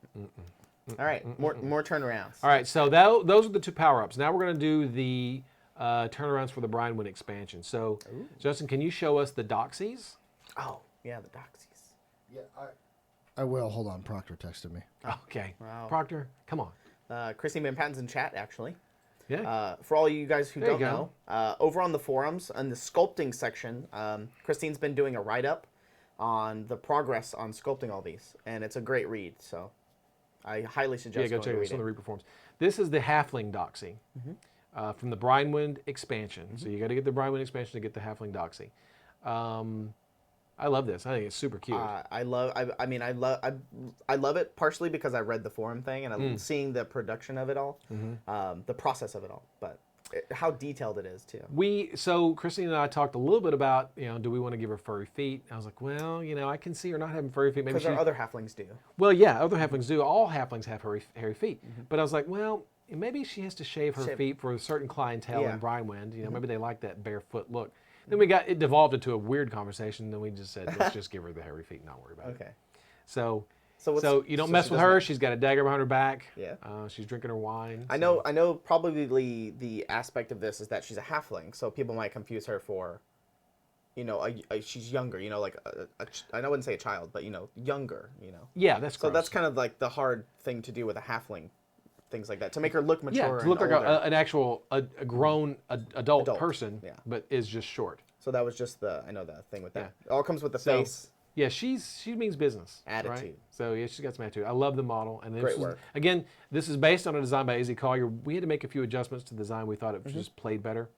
All right, more turnarounds. All right, so those are the 2 power-ups. Now we're going to do the turnarounds for the Brinewood expansion. So, Justin, can you show us the doxies? Oh, yeah, the doxies. Yeah, I will. Hold on. Proctor texted me. Okay. Wow. Proctor, come on. Christine Van Patten's in chat, actually. Yeah. For all you guys who There you don't know, over on the forums, in the sculpting section, Christine's been doing a write-up on the progress on sculpting all these, and it's a great read, so I highly suggest Go going check to it out. read Some of it. the Reaper forms. This is the Halfling Doxy from the Brinewood expansion. So you got to get the Brinewood expansion to get the Halfling Doxy. I love this. I think it's super cute. I love it partially because I read the forum thing and I'm seeing the production of it all, the process of it all, but how detailed it is too. So Christine and I talked a little bit about, do we want to give her furry feet? I was like, well, I can see her not having furry feet. Maybe Because our other halflings do. Well, yeah, other halflings do. All halflings have hairy feet. But I was like, well, maybe she has to shave her feet for a certain clientele Yeah. in Brinewood. Maybe they like that barefoot look. Then it devolved into a weird conversation. Then we just said, let's just give her the hairy feet and not worry about it. Okay. So you don't so mess she with doesn't- her. She's got a dagger behind her back. Yeah. She's drinking her wine. I know probably the aspect of this is that she's a halfling, so people might confuse her for, she's younger, like I wouldn't say a child, but younger, Yeah, that's So gross. that's kind of like the hard thing to do with a halfling, things like that, to make her look mature. to and look like older. an actual a grown adult person, yeah. but is just short. So that was just the thing with that. It all comes with the So- face. Yeah, she means business. Right? Attitude. So yeah, she's got some attitude. I love the model. And Great work. Again, this is based on a design by AZ Collier. We had to make a few adjustments to the design. We thought it just played better.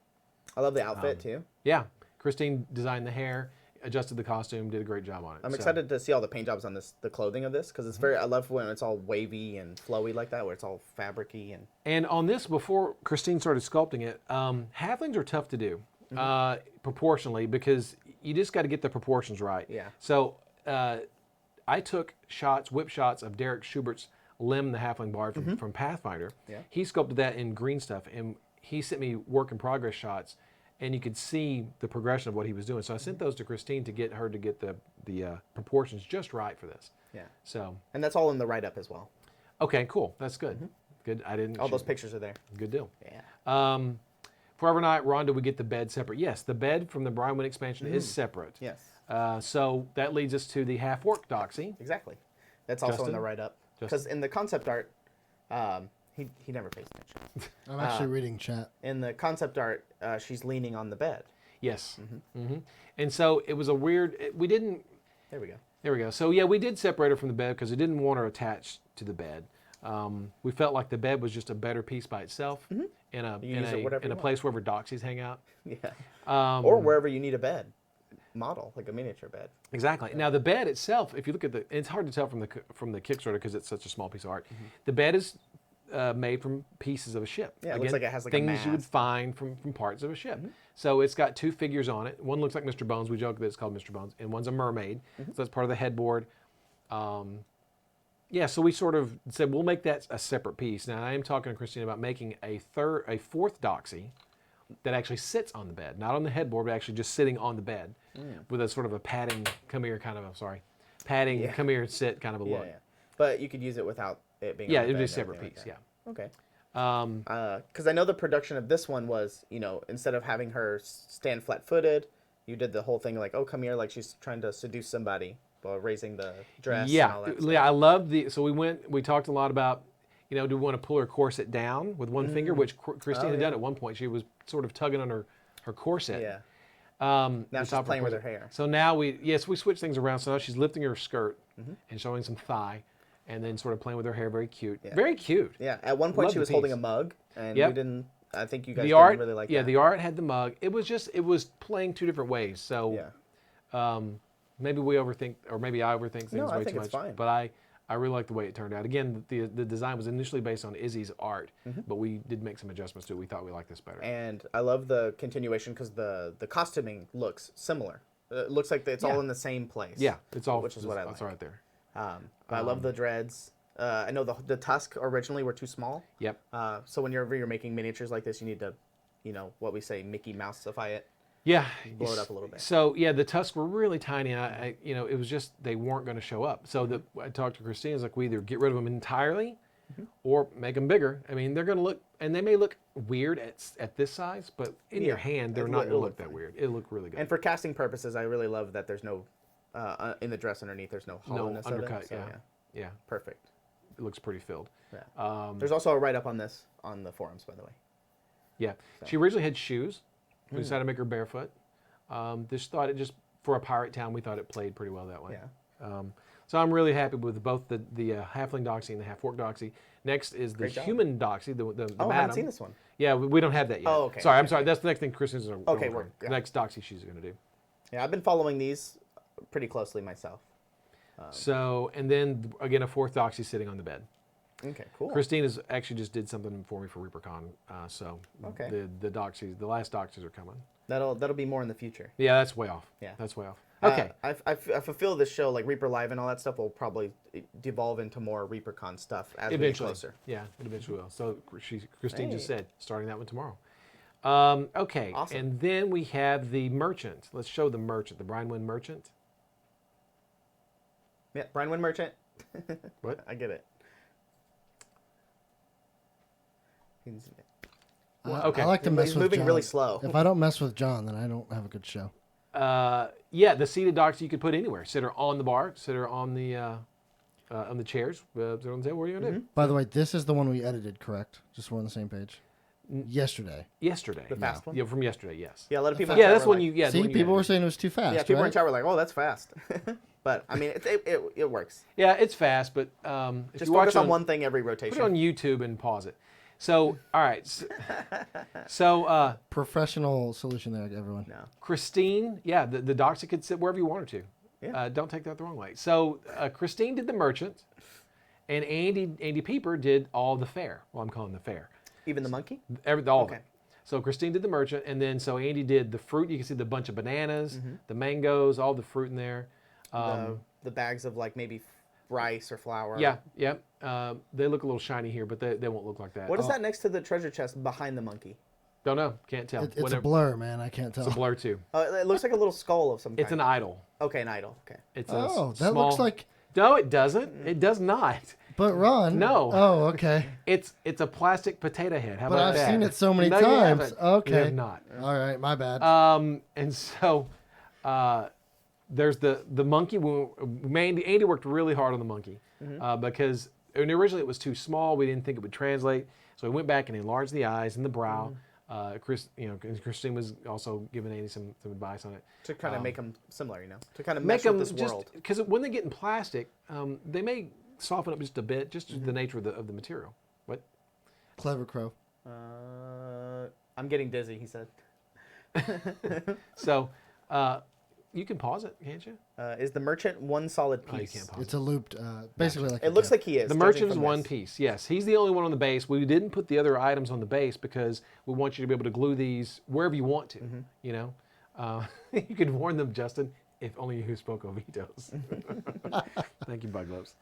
I love the outfit too. Yeah, Christine designed the hair, adjusted the costume, did a great job on it. I'm So- excited to see all the paint jobs on the clothing of this, because it's I love when it's all wavy and flowy like that, where it's all fabricy and. And on this, before Christine started sculpting it, halflings are tough to do proportionally because you just got to get the proportions right. Yeah. So I took whip shots of Derek Schubert's Lim the Halfling Bard from Pathfinder. Yeah. He sculpted that in green stuff, and he sent me work in progress shots, and you could see the progression of what he was doing. So I sent those to Christine to get her to get the proportions just right for this. Yeah. So And that's all in the write-up as well. okay, cool. That's good. Good. I didn't. All those pictures are there. Good deal. Yeah. Forever Night, Ron, do we get the bed separate? Yes, the bed from the Brinewood expansion is separate. Yes. So that leads us to the half-orc doxy. Exactly. That's also in Justin? the write-up. Because in the concept art, he never pays attention. I'm actually reading chat. In the concept art, she's leaning on the bed. Yes. And so it was a weird. We didn't. There we go. There we go. So yeah, we did separate her from the bed because we didn't want her attached to the bed. We felt like the bed was just a better piece by itself in a use it whatever in you a place where doxies hang out. Yeah. Or wherever you need a bed model, like a miniature bed. Exactly. Now the bed itself, if you look at it's hard to tell from the Kickstarter because it's such a small piece of art. The bed is made from pieces of a ship. Yeah, it looks like it has like a things you would mast. find from parts of a ship. So it's got 2 figures on it. One looks like Mr. Bones. We joke that it's called Mr. Bones, and one's a mermaid. So that's part of the headboard. Yeah, so we sort of said we'll make that a separate piece. Now I am talking to Christine about making a 4th doxy that actually sits on the bed, not on the headboard, but actually just sitting on the bed with a sort of a padding, come here kind of padding, come here, sit kind of a Yeah, look. yeah. But you could use it without it being. Yeah, on the it'd be a bed and separate everything piece. like Yeah. that. Okay. Because I know the production of this one was, instead of having her stand flat-footed, you did the whole thing like, oh, come here, like she's trying to seduce somebody while raising the dress. And all that stuff. Yeah, I love so we talked a lot about, do we want to pull her corset down with one finger, which Christine had done at one point. She was sort of tugging on her corset. Yeah. Now Now she's playing with her hair. So now we switch things around. So now she's lifting her skirt and showing some thigh, and then sort of playing with her hair. Very cute. Yeah. Very cute. Yeah. At one point Love she the was holding piece. a mug, and Yep. we didn't. I think you guys The didn't art, really like yeah, that. the art had the mug. It was playing 2 different ways. So Yeah. maybe we overthink, or maybe I overthink things No, I way think too it's much. fine. But I really like the way it turned out. Again, the design was initially based on Izzy's art, Mm-hmm. but we did make some adjustments to it. We thought we liked this better. And I love the continuation because the costuming looks similar. It looks like it's all in the same place. Yeah, it's all, which is what I like. It's right there. But I love the dreads. I know the tusk originally were too small. Yep. So whenever you're making miniatures like this, you need to, what we say, Mickey Mouse-ify it. Yeah. Blow it up a little bit. So yeah, the tusks were really tiny. And it was just they weren't going to show up. So I talked to Christine. It's like we either get rid of them entirely, or make them bigger. I mean, they're going to look, and they may look weird at this size, but in your hand, they're not going to look that weird. It'll look really good. And for casting purposes, I really love that there's no in the dress underneath. There's no hollowness undercut. of it. So, Yeah. Perfect. It looks pretty filled. Yeah. There's also a write-up on this on the forums, by the way. Yeah. She originally had shoes. We decided to make her barefoot. Just for a pirate town, we thought it played pretty well that way. Yeah. So I'm really happy with both the halfling doxie and the half-orc doxie. Next is the human doxie, the I haven't madam. seen this one. Yeah, we don't have that yet. Oh, okay. Sorry, I'm Okay, sorry. okay. That's the next thing Kristen's going Okay, to yeah. next doxie she's going to do. Yeah, I've been following these pretty closely myself. So, and then again, a fourth doxie sitting on the bed. Okay, cool. Christine has actually just did something for me for ReaperCon. So Okay. the doxies, the last doxies are coming. That'll be more in the future. Yeah, that's way off. Yeah. That's way off. Okay. I fulfill this show like Reaper Live and all that stuff will probably devolve into more ReaperCon stuff as we get Eventually. closer. Yeah, it eventually will. So Christine just Hey. said, starting that one tomorrow. Okay. Awesome. And then we have the merchant. Let's show the merchant, the Brinewind merchant. Yeah, Brian Wynn Merchant. What? I get it. Okay. I like to mess He's with moving John. really slow. If I don't mess with John, then I don't have a good show. Yeah, the seated doxie you could put anywhere. Sit her on the bar, sit her on the chairs, sit her on the table. What are you going to do? By the way, this is the one we edited, correct? Just so we're on the same page. Yesterday. Yesterday. The fast one? Yeah, from yesterday, yes. Yeah, a lot of people. Yeah, in chat that's were when like- you. Yeah, the See, one you people were edited. saying it was too fast. Yeah, people in right? chat were like, "Oh, that's fast," but I mean, it works. Yeah, it's fast, but if Just you watch focus it on one thing every put rotation. it on YouTube and pause it. So, all right. So, Professional solution there, everyone. No. Christine, yeah, the doxie could sit wherever you want her to. Yeah. Don't take that the wrong way. So, Christine did the merchant, and Andy Pieper did all the fair. Well, I'm calling the fair. Even the monkey. All of Okay. it. So Christine did the merchant, and then so Andy did the fruit. You can see the bunch of bananas, the mangoes, all the fruit in there. The bags of like maybe rice or flour. Yeah. They look a little shiny here, but they won't look like that. What is that next to the treasure chest behind the monkey? Don't know. Can't tell. It's a blur, man. I can't tell. It's a blur too. It looks like a little skull of some kind. It's an idol. Okay, an idol. Okay. It's Oh, a that small... looks like. No, it doesn't. It does not. But Ron. No. Oh, okay. It's a plastic potato head. How But about I've that? seen it so many No, you times. haven't. Okay. You have not. All right, my bad. And so there's the monkey. Andy worked really hard on the monkey because originally it was too small. We didn't think it would translate, so we went back and enlarged the eyes and the brow. Christine was also giving Andy some advice on it. To kind of make them similar, To kind of Make mesh with them this world. because when they get in plastic, they may soften up just a bit, just the nature of the material. What? Clever Crow. I'm getting dizzy, he said. So you can pause it, can't you? Is the merchant one solid piece? Oh, you can't pause It's a looped, basically like. It looks like he is. The judging merchant is from one this. piece. Yes, he's the only one on the base. We didn't put the other items on the base because we want you to be able to glue these wherever you want to. You could warn them, Justin, if only you spoke Ovitos. Thank you, Bug Gloves.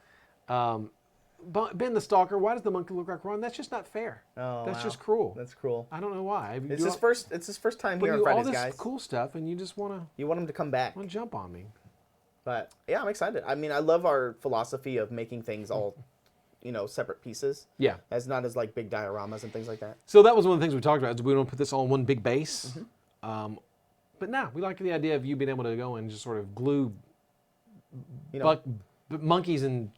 Ben the Stalker, why does the monkey look like Ron? That's just not fair. Oh, That's wow. just cruel. That's cruel. I don't know why. It's his first time But here on you all Fridays, this guys. cool stuff, and you just want You want him to come back. to jump on me. But yeah, I'm excited. I mean, I love our philosophy of making things all, separate pieces. Yeah. As not as like big dioramas and things like that. So that was one of the things we talked about. Is we don't put this all in one big base. Mm-hmm. But now we like the idea of you being able to go and just sort of glue monkeys and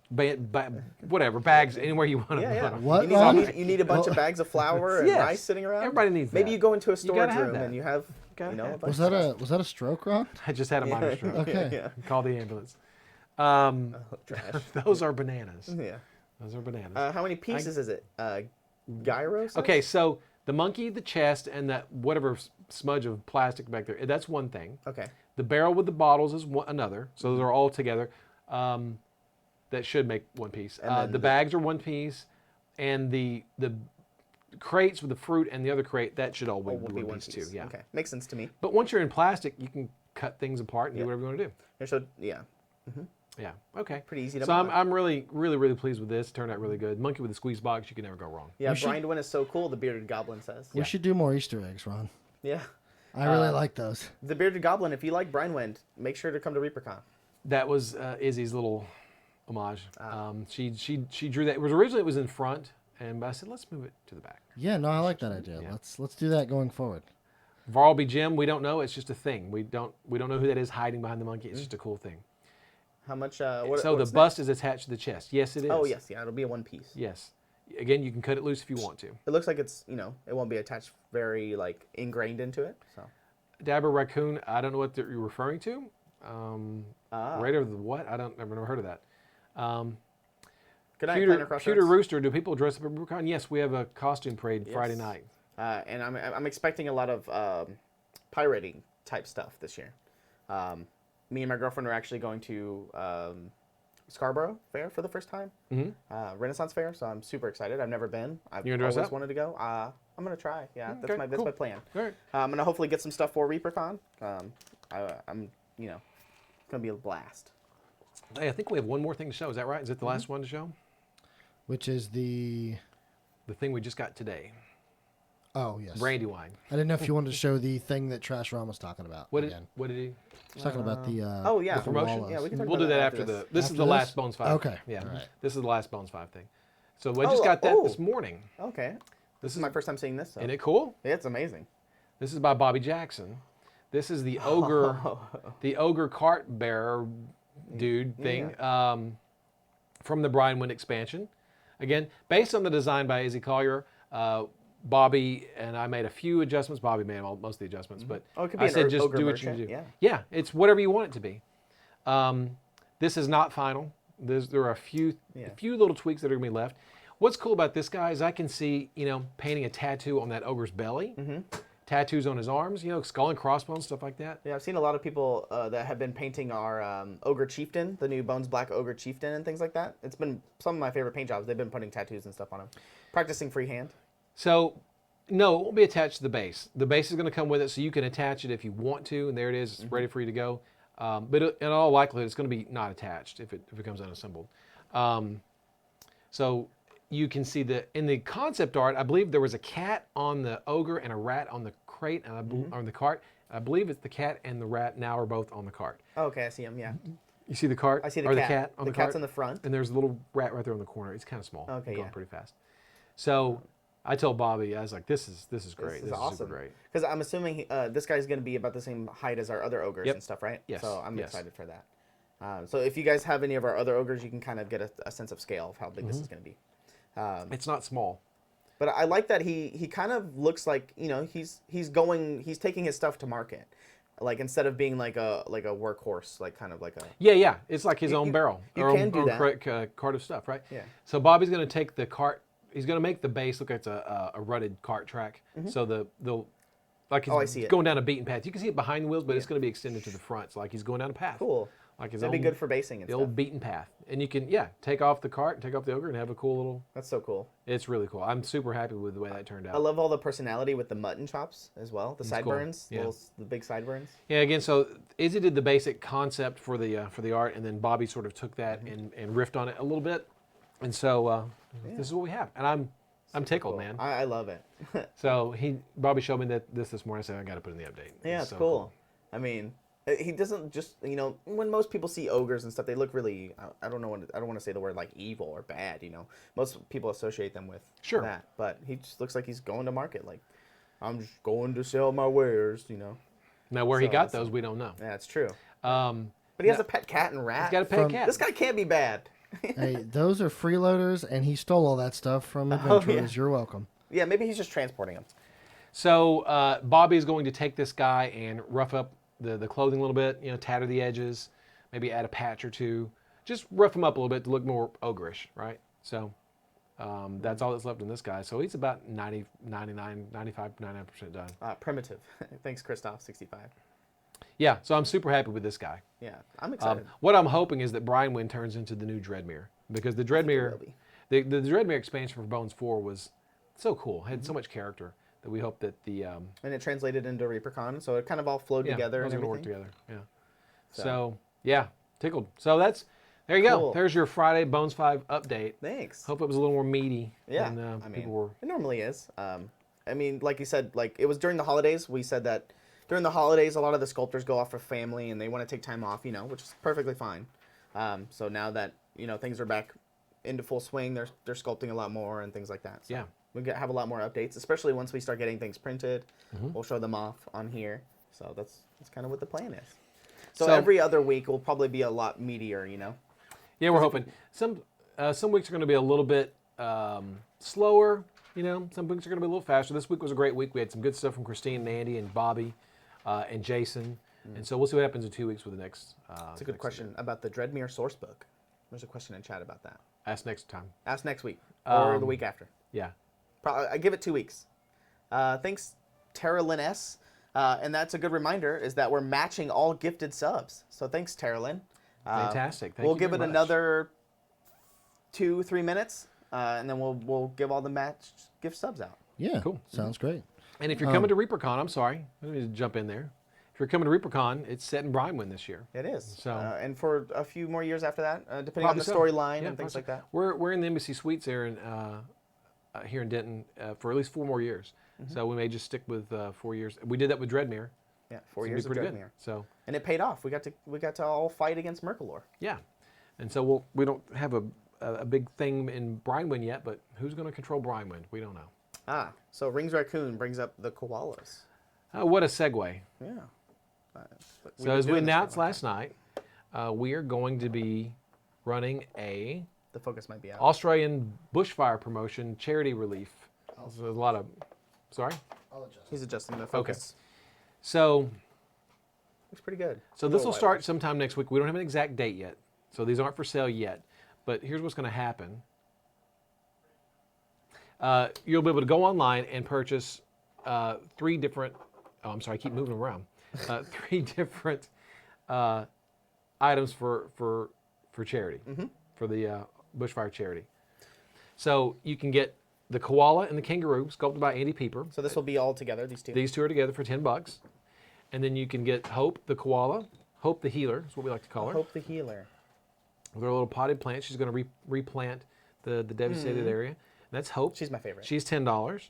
whatever bags anywhere you want Yeah, yeah. them. What, You need, Ron? you need a bunch of bags of flour and Yes. rice sitting around. Everybody needs Maybe that. you go into a You storage gotta have room that. and you have, Gotta have a that. bunch Was that a stroke, Ron? I just had a minor stroke. Okay. yeah. Call the ambulance. Trash. Those are bananas. Yeah. Those are bananas. How many pieces is it? Gyros? Okay, so the monkey, the chest, and that whatever smudge of plastic back there, that's one thing. Okay. The barrel with the bottles is another. So those are all together. that should make one piece. And then The bags are one piece, and the crates with the fruit and the other crate, that should all be will be one piece too. Yeah. Okay, makes sense to me. But once you're in plastic, you can cut things apart and do whatever you want to do. And so yeah, Yeah. Okay. pretty easy to. So mod. I'm really, really, really pleased with this. It turned out really good. Monkey with a squeeze box, you can never go wrong. Yeah, We should- Brindwin is so cool. The bearded goblin says. We should do more Easter eggs, Ron. Yeah, I really like those. the bearded goblin. If you like Brindwind, make sure to come to ReaperCon. That was Izzy's little homage. She drew that. Originally it was in front, but I said let's move it to the back. Yeah, no, I like that idea. Yeah. Let's do that going forward. Varlby Jim, we don't know. It's just a thing. We don't know who that is hiding behind the monkey. It's just a cool thing. How much? So What's the next? bust is attached to the chest. Yes, it is. Oh yes, yeah, it'll be a one piece. Yes. Again, you can cut it loose if you want to. It looks like it's it won't be attached very like ingrained into it. So. Dabber Raccoon, I don't know what you're referring to. Raider of the what? I've never heard of that. Good night, Planner Pewter Crossroads. Rooster, do people dress up at ReaperCon? Yes, we have a costume parade Friday night. And I'm expecting a lot of pirating type stuff this year. Me and my girlfriend are actually going to Scarborough Fair for the first time. Renaissance Fair, so I'm super excited. I've never been. I've You gonna dress always up? wanted to go. I'm gonna try. Yeah, that's Okay, my cool. plan. All right. I'm gonna hopefully get some stuff for ReaperCon. I'm it's gonna be a blast. Hey, I think we have one more thing to show. Is that right? Is it the last one to show? Which is the... The thing we just got today. Oh, yes. Brandywine. I didn't know if you wanted to show the thing that Trash Ron was talking about What again. did he? He's talking about the... Oh yeah, the promotion? wallows. Yeah, we can talk We'll about do that after this. This is After the this? last Bones 5. Okay. Yeah. All right. This is the last Bones 5 thing. So I just got that this morning. Okay. This is my first time seeing this. So. Isn't it cool? Yeah, it's amazing. This is by Bobby Jackson. This is the ogre, the ogre cart bearer dude thing from the Brinewind expansion. Again, based on the design by Izzy Collier, Bobby and I made a few adjustments. Bobby made most of the adjustments, but Oh, it could be I an said just ogre do what you merchant, do. yeah. Yeah, it's whatever you want it to be. This is not final. There are a few little tweaks that are gonna be left. What's cool about this guy is I can see, painting a tattoo on that ogre's belly, tattoos on his arms, skull and crossbones, stuff like that. Yeah, I've seen a lot of people that have been painting our Ogre Chieftain, the new Bones Black Ogre Chieftain and things like that. It's been some of my favorite paint jobs. They've been putting tattoos and stuff on him. Practicing freehand. So, no, it won't be attached to the base. The base is going to come with it, so you can attach it if you want to, and there it is. It's ready for you to go. But in all likelihood, it's going to be not attached if it comes unassembled. So you can see in the concept art, I believe there was a cat on the ogre and a rat on the crate and on the cart. I believe it's the cat and the rat now are both on the cart. Oh, okay, I see him. Yeah, You see the cart? I see the or cat. the cat on the cat's cart? in the front. And there's a little rat right there on the corner. It's kind of small. Okay, going yeah. pretty fast. So I told Bobby, I was like, "This is great. This This is is awesome. super great." Because I'm assuming this guy's going to be about the same height as our other ogres Yep. and stuff, right? Yes, So I'm yes. excited for that. So if you guys have any of our other ogres, you can kind of get a sense of scale of how big this is going to be. It's not small. But I like that he kind of looks like he's taking his stuff to market, like instead of being like a workhorse, like kind of like a Yeah. It's like his own you- barrel you or can do own that. cart of stuff, right? Yeah. So Bobby's going to take the cart. He's going to make the base look like it's a rutted cart track. So the like Oh, I he's see it. going down a beaten path. You can see it behind the wheels, but it's going to be extended to the front. So like he's going down a path. cool. Like his That'd be own- good for basing and the stuff. old beaten path. And you can take off the cart, take off the ogre, and have a cool little. That's so cool. It's really cool. I'm super happy with the way that turned out. I love all the personality with the mutton chops as well. The cool. sideburns, Yeah. the big sideburns. Yeah, again, so Izzy did the basic concept for the art, and then Bobby sort of took that and riffed on it a little bit, and so this is what we have, and I'm tickled, Cool. man. I love it. So Bobby showed me this morning. I said I got to put it in the update. Yeah, it's so cool. I mean, he doesn't just when most people see ogres and stuff, they look really I don't want to say the word like evil or bad. Most people associate them with Sure. that, but he just looks like he's going to market. Like I'm just going to sell my wares. Now where he So got it's- those, we don't know. Yeah, it's true. But But he has a pet cat and rat. he's got a pet From- cat. This guy can't be bad. Hey, those are freeloaders, and he stole all that stuff from Adventurers. You're welcome. Yeah, maybe he's just transporting them. So Bobby is going to take this guy and rough up the clothing a little bit, tatter the edges, maybe add a patch or two, just rough him up a little bit to look more ogreish, right? So that's all that's left in this guy. So he's about 90, 99, 95, 99% done. Primitive. Thanks, Christoph65. Yeah, so I'm super happy with this guy. Yeah, I'm excited. What I'm hoping is that Brian Wynn turns into the new Dreadmere, because the Dreadmere, will be. the Dreadmere expansion for Bones 4 was so cool. Had so much character that we hope that the And it translated into ReaperCon, so it kind of all flowed together those and are going to everything. work together. Yeah. So yeah, tickled. So there you go. Cool. There's your Friday Bones 5 update. Thanks. Hope it was a little more meaty Yeah, than I mean, people were. it normally is. I mean, like you said, like it was during the holidays. We said that during the holidays, a lot of the sculptors go off for family and they want to take time off, which is perfectly fine. So now that things are back into full swing, they're sculpting a lot more and things like that. So Yeah. we have a lot more updates, especially once we start getting things printed. We'll show them off on here. So that's kind of what the plan is. So every other week will probably be a lot meatier, Yeah, we're hoping some weeks are going to be a little bit slower. Some weeks are going to be a little faster. This week was a great week. We had some good stuff from Christine and Andy and Bobby and Jason. And so we'll see what happens in 2 weeks with the next. It's a good question about the Dreadmere source book. There's a question in chat about that. Ask next time. Ask next week or the week after. Yeah. Probably, I give it 2 weeks. Thanks, Tara Lynn S. And that's a good reminder is that we're matching all gifted subs. So thanks, Tara Lynn. Fantastic. Thank We'll you give very it much. another 2-3 minutes, and then we'll give all the matched gift subs out. Yeah, Cool. Sounds great. And if you're coming to ReaperCon, I'm sorry, let me jump in there. If you're coming to ReaperCon, it's set in Brinewood this year. It is. So- and for a few more years after that, depending on Probably the so. storyline Yeah, and things probably like so. that. We're in the Embassy Suites there here in Denton for at least 4 more years. So we may just stick with 4 years. We did that with Dreadmere. Yeah, So 4 it'll be years of pretty good. Dreadmere. So And it paid off. We got to all fight against Merkalor. yeah, and so we don't have a big thing in Brinewind yet, but who's going to control Brinewind? We don't know. So Rings Raccoon brings up the koalas. What a segue. Yeah. But we've So been as we doing this for a announced long last night, we are going to be running a time. The focus might be out. Australian bushfire promotion charity relief. There's a lot of, sorry. I'll adjust. He's adjusting the focus. So Looks pretty good. So this will start sometime next week. We don't have an exact date yet, so these aren't for sale yet. But here's what's going to happen. You'll be able to go online and purchase 3 different. Oh, I'm sorry, I keep moving around. 3 different items for charity, for the bushfire charity. So you can get the koala and the kangaroo, sculpted by Andy Pieper. So this will be all together, these two. These 2 are together for $10. And then you can get Hope the koala, Hope the healer is what we like to call her. Hope the Healer. With her little potted plant, she's going to replant the devastated area. And that's Hope. She's my favorite. She's $10.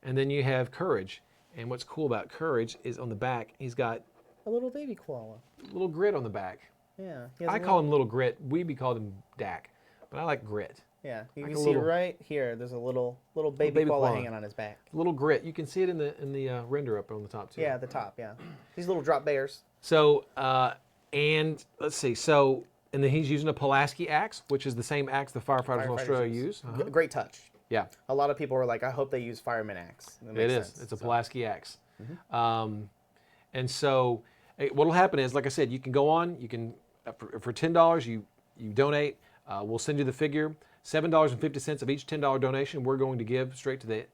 And then you have Courage. And what's cool about Courage is on the back, he's got A little baby koala. a little grit on the back. Yeah. He has I a call him Little Grit. Weeby called him Dak. But I like Grit. Yeah. You like can a see little- right here. There's a little baby, baby koala koala. hanging on his back. Little Grit. You can see it in the render up on the top too. Yeah, at the top. Yeah. These little drop bears. So, and let's see. So, and then he's using a Pulaski axe, which is the same axe the firefighters in Australia use. Great touch. Yeah, A lot of people were like, I hope they use fireman axe. That it makes is. sense. It's a Pulaski axe. And so, what'll happen is, like I said, you can go on. You can for $10 you donate. We'll send you the figure. $7.50 of each $10 donation we're going to give straight to the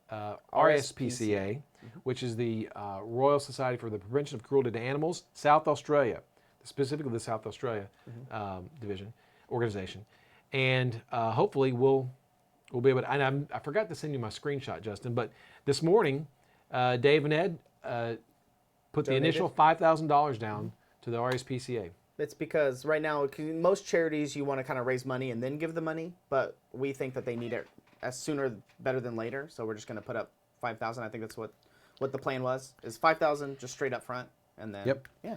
RSPCA, which is the Royal Society for the Prevention of Cruelty to Animals, South Australia, specifically the South Australia organization. And hopefully we'll be able to, and I forgot to send you my screenshot, Justin, but this morning, Dave and Ed put the initial $5,000 down to the RSPCA. It's because right now, most charities, you want to kind of raise money and then give the money, but we think that they need it as sooner better than later. So we're just going to put up $5,000. I think that's what the plan was, is $5,000 just straight up front. And then, yeah.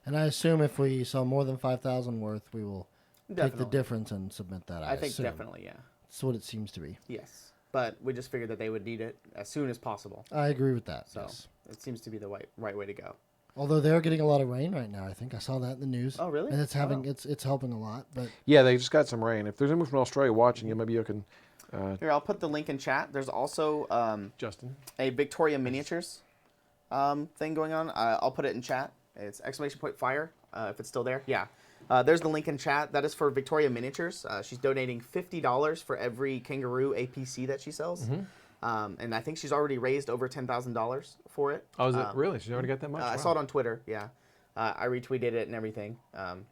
And I assume if we sell more than 5,000 worth, we will take the Definitely. difference and submit that. I think assume. definitely, yeah. That's what it seems to be. Yes. But we just figured that they would need it as soon as possible. I agree with that. So Yes. it seems to be the right way to go. Although they're getting a lot of rain right now, I think I saw that in the news. Oh, really? And it's having it's helping a lot. But Yeah, they just got some rain. If there's anyone from Australia watching you, maybe you can, Here, I'll put the link in chat. There's also Justin. a Victoria Miniatures thing going on. I'll put it in chat. It's !fire if it's still there. Yeah. There's the link in chat. That is for Victoria Miniatures. She's donating $50 for every kangaroo APC that she sells. And I think she's already raised over $10,000 for it. Oh, is it really? She's already got that much? I Wow. saw it on Twitter, yeah. I retweeted it and everything.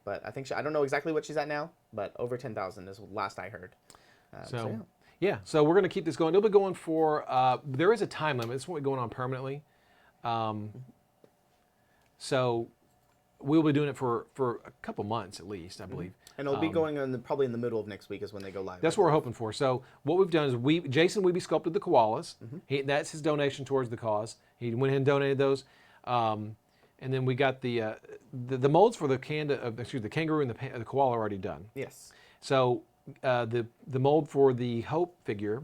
But I think I don't know exactly what she's at now, but over 10,000 is last I heard. So yeah. So we're going to keep this going. It'll be going for, there is a time limit. This won't be going on permanently. So we'll be doing it for a couple months at least, I believe. And it'll be going on probably in the middle of next week is when they go live. That's what we're hoping for. So what we've done is Jason Weeby sculpted the koalas. That's his donation towards the cause. He went ahead and donated those. And then we got the molds for the the kangaroo and the koala are already done. Yes. So the mold for the Hope figure,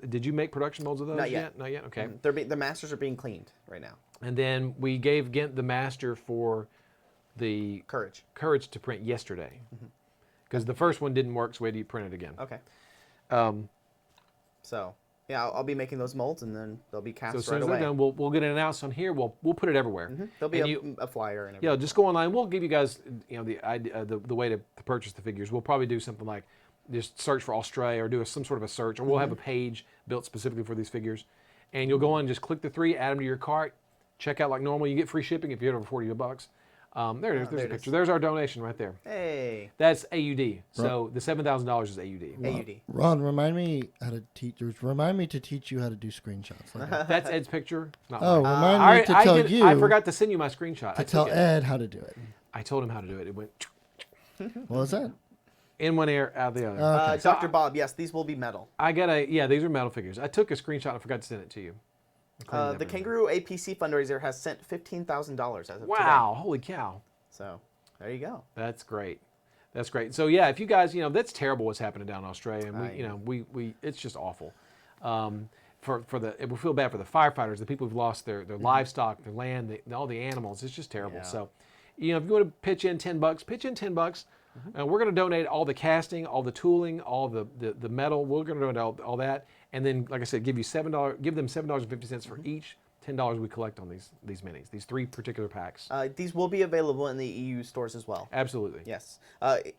did you make production molds of those Not yet. Not yet? Okay. The masters are being cleaned right now. And then we gave Gint the master for the Courage to print yesterday. Because the first one didn't work, so we had to print it again. Okay. So, yeah, I'll be making those molds, and then they'll be cast So as right soon as away. they're done, we'll get it announced on here. We'll put it everywhere. There'll be a flyer and everything. Yeah, just go online. We'll give you guys, the idea, the way to purchase the figures. We'll probably do something like just search for Australia or do some sort of a search, or we'll have a page built specifically for these figures. And you'll go on and just click the 3, add them to your cart, check out like normal. You get free shipping if you hit over $40. There it is. There's a picture. There's our donation right there. Hey. That's AUD. So the $7,000 is AUD. AUD. Ron, remind me how to teach. Remind me to teach you how to do screenshots. Like that. That's Ed's picture. Not Oh, mine. remind me to tell you. I forgot to send you my screenshot. to tell Ed how to do it. I told him how to do it. It went What was that? in one ear, out the other. Okay. Dr. Bob, yes, these will be metal. These are metal figures. I took a screenshot. I forgot to send it to you. The Kangaroo APC fundraiser has sent $15,000 as of today. Wow! Holy cow! So there you go. That's great. That's great. So yeah, if you guys, that's terrible what's happening down in Australia, and we it's just awful. We feel bad for the firefighters, the people who've lost their livestock, their land, all the animals. It's just terrible. Yeah. So, if you want to pitch in $10, pitch in $10. We're going to donate all the casting, all the tooling, all the metal. We're going to donate all that, and then, like I said, give them $7.50 for each $10 we collect on these minis, these 3 particular packs. These will be available in the EU stores as well. Absolutely. Yes.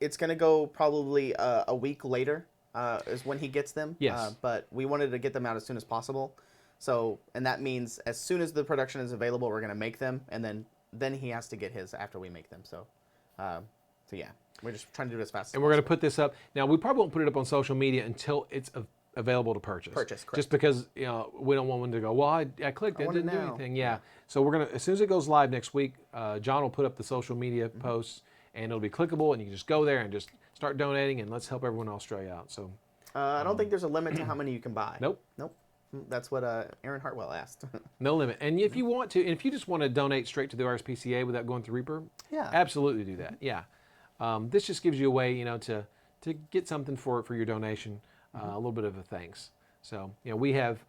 It's going to go probably a week later is when he gets them. Yes. But we wanted to get them out as soon as possible. So, and that means as soon as the production is available, we're going to make them, and then he has to get his after we make them. So yeah, we're just trying to do it as fast as possible. And we're going to put this up. Now, we probably won't put it up on social media until it's available to purchase. Correct. Just because we don't want one to go, well, I clicked, it didn't do anything. Yeah. So we're gonna, as soon as it goes live next week, John will put up the social media posts, and it'll be clickable, and you can just go there and just start donating, and let's help everyone in Australia out. So I don't think there's a limit to how many you can buy. Nope. That's what Aaron Hartwell asked. No limit. And if you want to, and if you just want to donate straight to the RSPCA without going through Reaper, Yeah. absolutely do that. Yeah. This just gives you a way, to get something for your donation, a little bit of a thanks. So, we have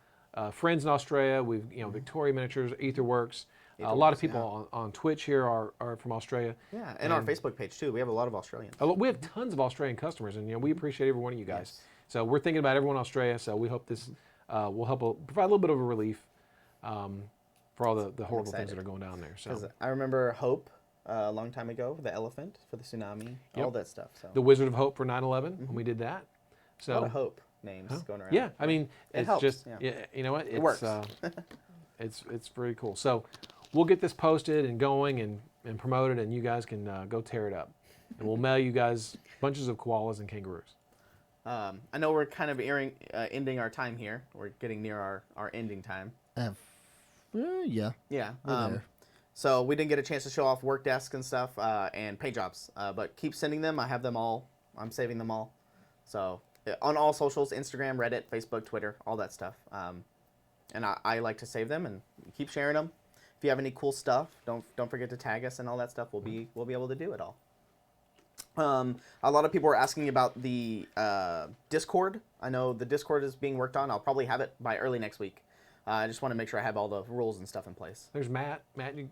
friends in Australia. We've, Victoria Miniatures, Etherworks. A lot of people on Twitch here are from Australia. Yeah, and our Facebook page too. We have a lot of Australians. We have tons of Australian customers, and we appreciate every one of you guys. Yes. So we're thinking about everyone in Australia. So we hope this will help provide a little bit of a relief for all the horrible things that are going down there. So 'Cause I remember Hope a long time ago, the elephant for the tsunami, all that stuff. So the Wizard of Hope for 9/11 when we did that. So a lot of Hope names going around. yeah, I mean, It it's helps, just yeah. you know what, It works. It's very cool. So we'll get this posted and going and promoted, and you guys can go tear it up, and we'll mail you guys bunches of koalas and kangaroos. I know we're kind of ending our time here. We're getting near our ending time. Yeah. Yeah. We're there. So we didn't get a chance to show off work desks and stuff and paint jobs, but keep sending them. I have them all. I'm saving them all. So on all socials, Instagram, Reddit, Facebook, Twitter, all that stuff. And I like to save them and keep sharing them. If you have any cool stuff, don't forget to tag us and all that stuff. We'll be able to do it all. A lot of people are asking about the Discord. I know the Discord is being worked on. I'll probably have it by early next week. I just want to make sure I have all the rules and stuff in place. There's Matt. Matt, did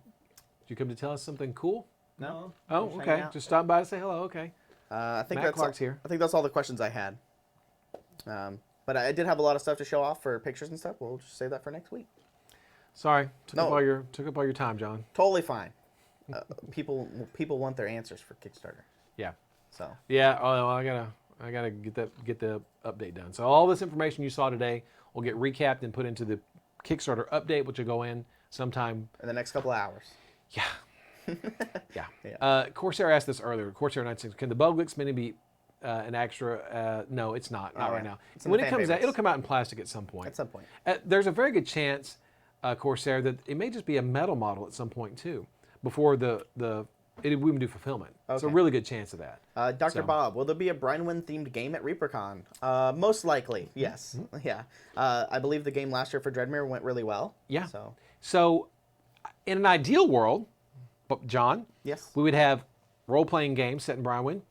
you come to tell us something cool? No? Oh, Just okay. hanging out. Just stop by to say hello. Okay. I think Matt that's Clark's here. I think that's all the questions I had. But I did have a lot of stuff to show off for pictures and stuff. We'll just save that for next week. Sorry, took No. up all your time, John. Totally fine. People want their answers for Kickstarter. Yeah. So Yeah. Oh, I gotta get the update done. So all this information you saw today will get recapped and put into the Kickstarter update, which will go in sometime. in the next couple of hours. Yeah. Yeah. Corsair asked this earlier. Corsair 96. Can the Boglix Mini be an extra? No, it's not. Not right now. It's in When the it fan comes out, favorites. it'll come out in plastic at some point. At some point. There's a very good chance, Corsair, that it may just be a metal model at some point too, before we would do fulfillment. There's a Okay. really good chance of that. Dr. Bob, will there be a Brynwyn themed game at ReaperCon? Most likely, yes. Yeah. I believe the game last year for Dreadmere went really well. Yeah. So, In an ideal world, but John, yes. we would have role-playing games set in Brynwyn.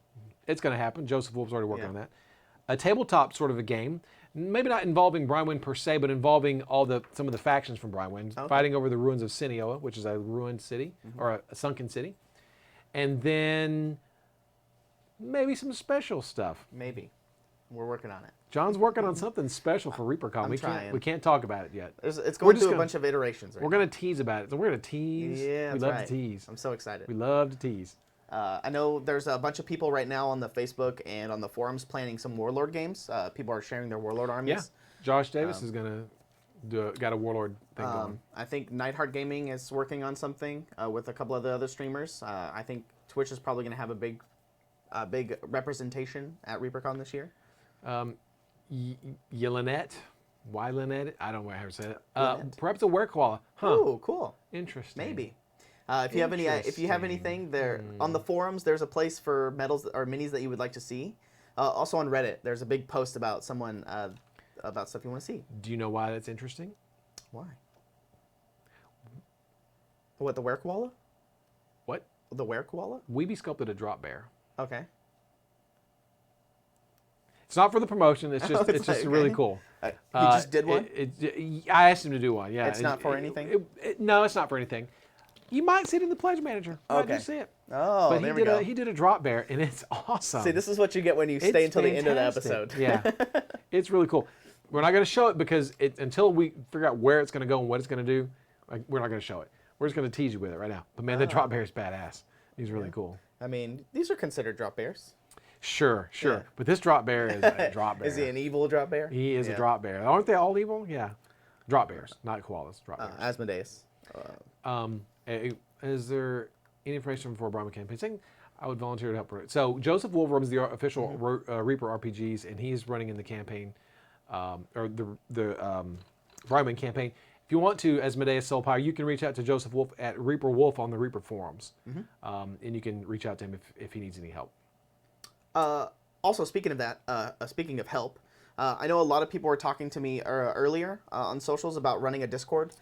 It's going to happen. Joseph Wolf's already working Yeah. on that. A tabletop sort of a game, maybe not involving Brynwyn per se, but involving some of the factions from Brynwyn, fighting over the ruins of Sinioa, which is a ruined city, or a sunken city. And then maybe some special stuff. Maybe. We're working on it. John's working on something special for ReaperCon. I'm We trying. can't talk about it yet. It's We're going just through a gonna- bunch of iterations right We're going to tease about it. So we're going to tease. Yeah, we that's love right. to tease. I'm so excited. We love to tease. I know there's a bunch of people right now on the Facebook and on the forums planning some Warlord games. People are sharing their Warlord armies. Yeah. Josh Davis is going to got a Warlord thing going. I think Nightheart Gaming is working on something with a couple of the other streamers. I think Twitch is probably going to have a big representation at ReaperCon this year. Yelena, why Lynette? I don't know how to say it. Lynette. Perhaps a werekoala. Huh. Oh, cool. Interesting. Maybe. If you have anything there on the forums, there's a place for medals or minis that you would like to see. Also on Reddit, there's a big post about someone about stuff you want to see. Do you know why that's interesting? Why? What, the werekoala? What? The werekoala? Weeby sculpted a drop bear. Okay. It's not for the promotion. It's just it's it's just like, really okay. cool. You just did one? I asked him to do one. Yeah. It's not for anything? No, it's not for anything. You might see it in the pledge manager. You might Okay. just see it. Oh, But there we go. he did a drop bear, and it's awesome. See, this is what you get when you stay It's until the end of the fantastic. episode. Yeah, it's really cool. We're not going to show it because until we figure out where it's going to go and what it's going to do, we're not going to show it. We're just going to tease you with it right now. But man, the drop bear is badass. He's really cool. I mean, these are considered drop bears. Sure. Yeah. But this drop bear is a drop bear. Is he an evil drop bear? He is Yeah. a drop bear. Aren't they all evil? Yeah. Drop bears, not koalas. Drop bears. Asmodeus. Is there any information for Brahma campaign? Saying I would volunteer to help. So Joseph Wolf runs the official Reaper RPGs, and he's running in the campaign, or the Brahman campaign. If you want to, Asmodeus Soulpire, you can reach out to Joseph Wolf at Reaper Wolf on the Reaper forums, and you can reach out to him if he needs any help. Also, speaking of that, speaking of help, I know a lot of people were talking to me earlier on socials about running a Discord.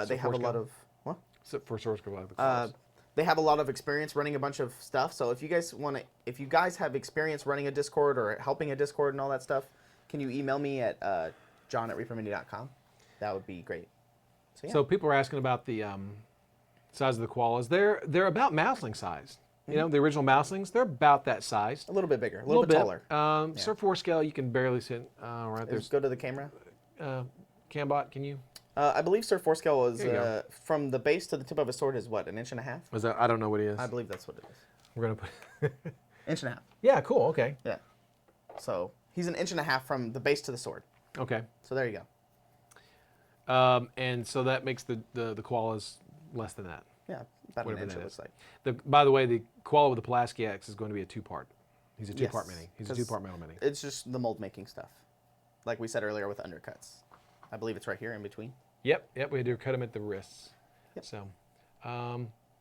They have a lot of what? So for source code, like They have a lot of experience running a bunch of stuff. So if you guys have experience running a Discord or helping a Discord and all that stuff, can you email me at john@reapermini.com? That would be great. So yeah. So people are asking about the size of the koalas. They're about mouseling size. You know, the original mouselings, they're about that size. a little bit bigger, a little bit taller. Surf 4 scale, you can barely sit right there. Let's go to the camera. Cambot, can you? I believe Sir Forescale is There you go. from the base to the tip of his sword is what, an inch and a half? Was that? I don't know what he is. I believe that's what it is. We're gonna put. Inch and a half. Yeah, cool. Okay. Yeah. So he's an inch and a half from the base to the sword. Okay. So there you go. And so that makes the koalas less than that. Yeah, about Whatever an inch that it is. looks like. By the way, the koala with the Pulaski X is going to be a two-part. He's a two-part Yes, mini. He's a 'cause two-part metal mini. It's just the mold making stuff, like we said earlier with undercuts. I believe it's right here in between. Yep. We had to cut him at the wrists. Yep. So.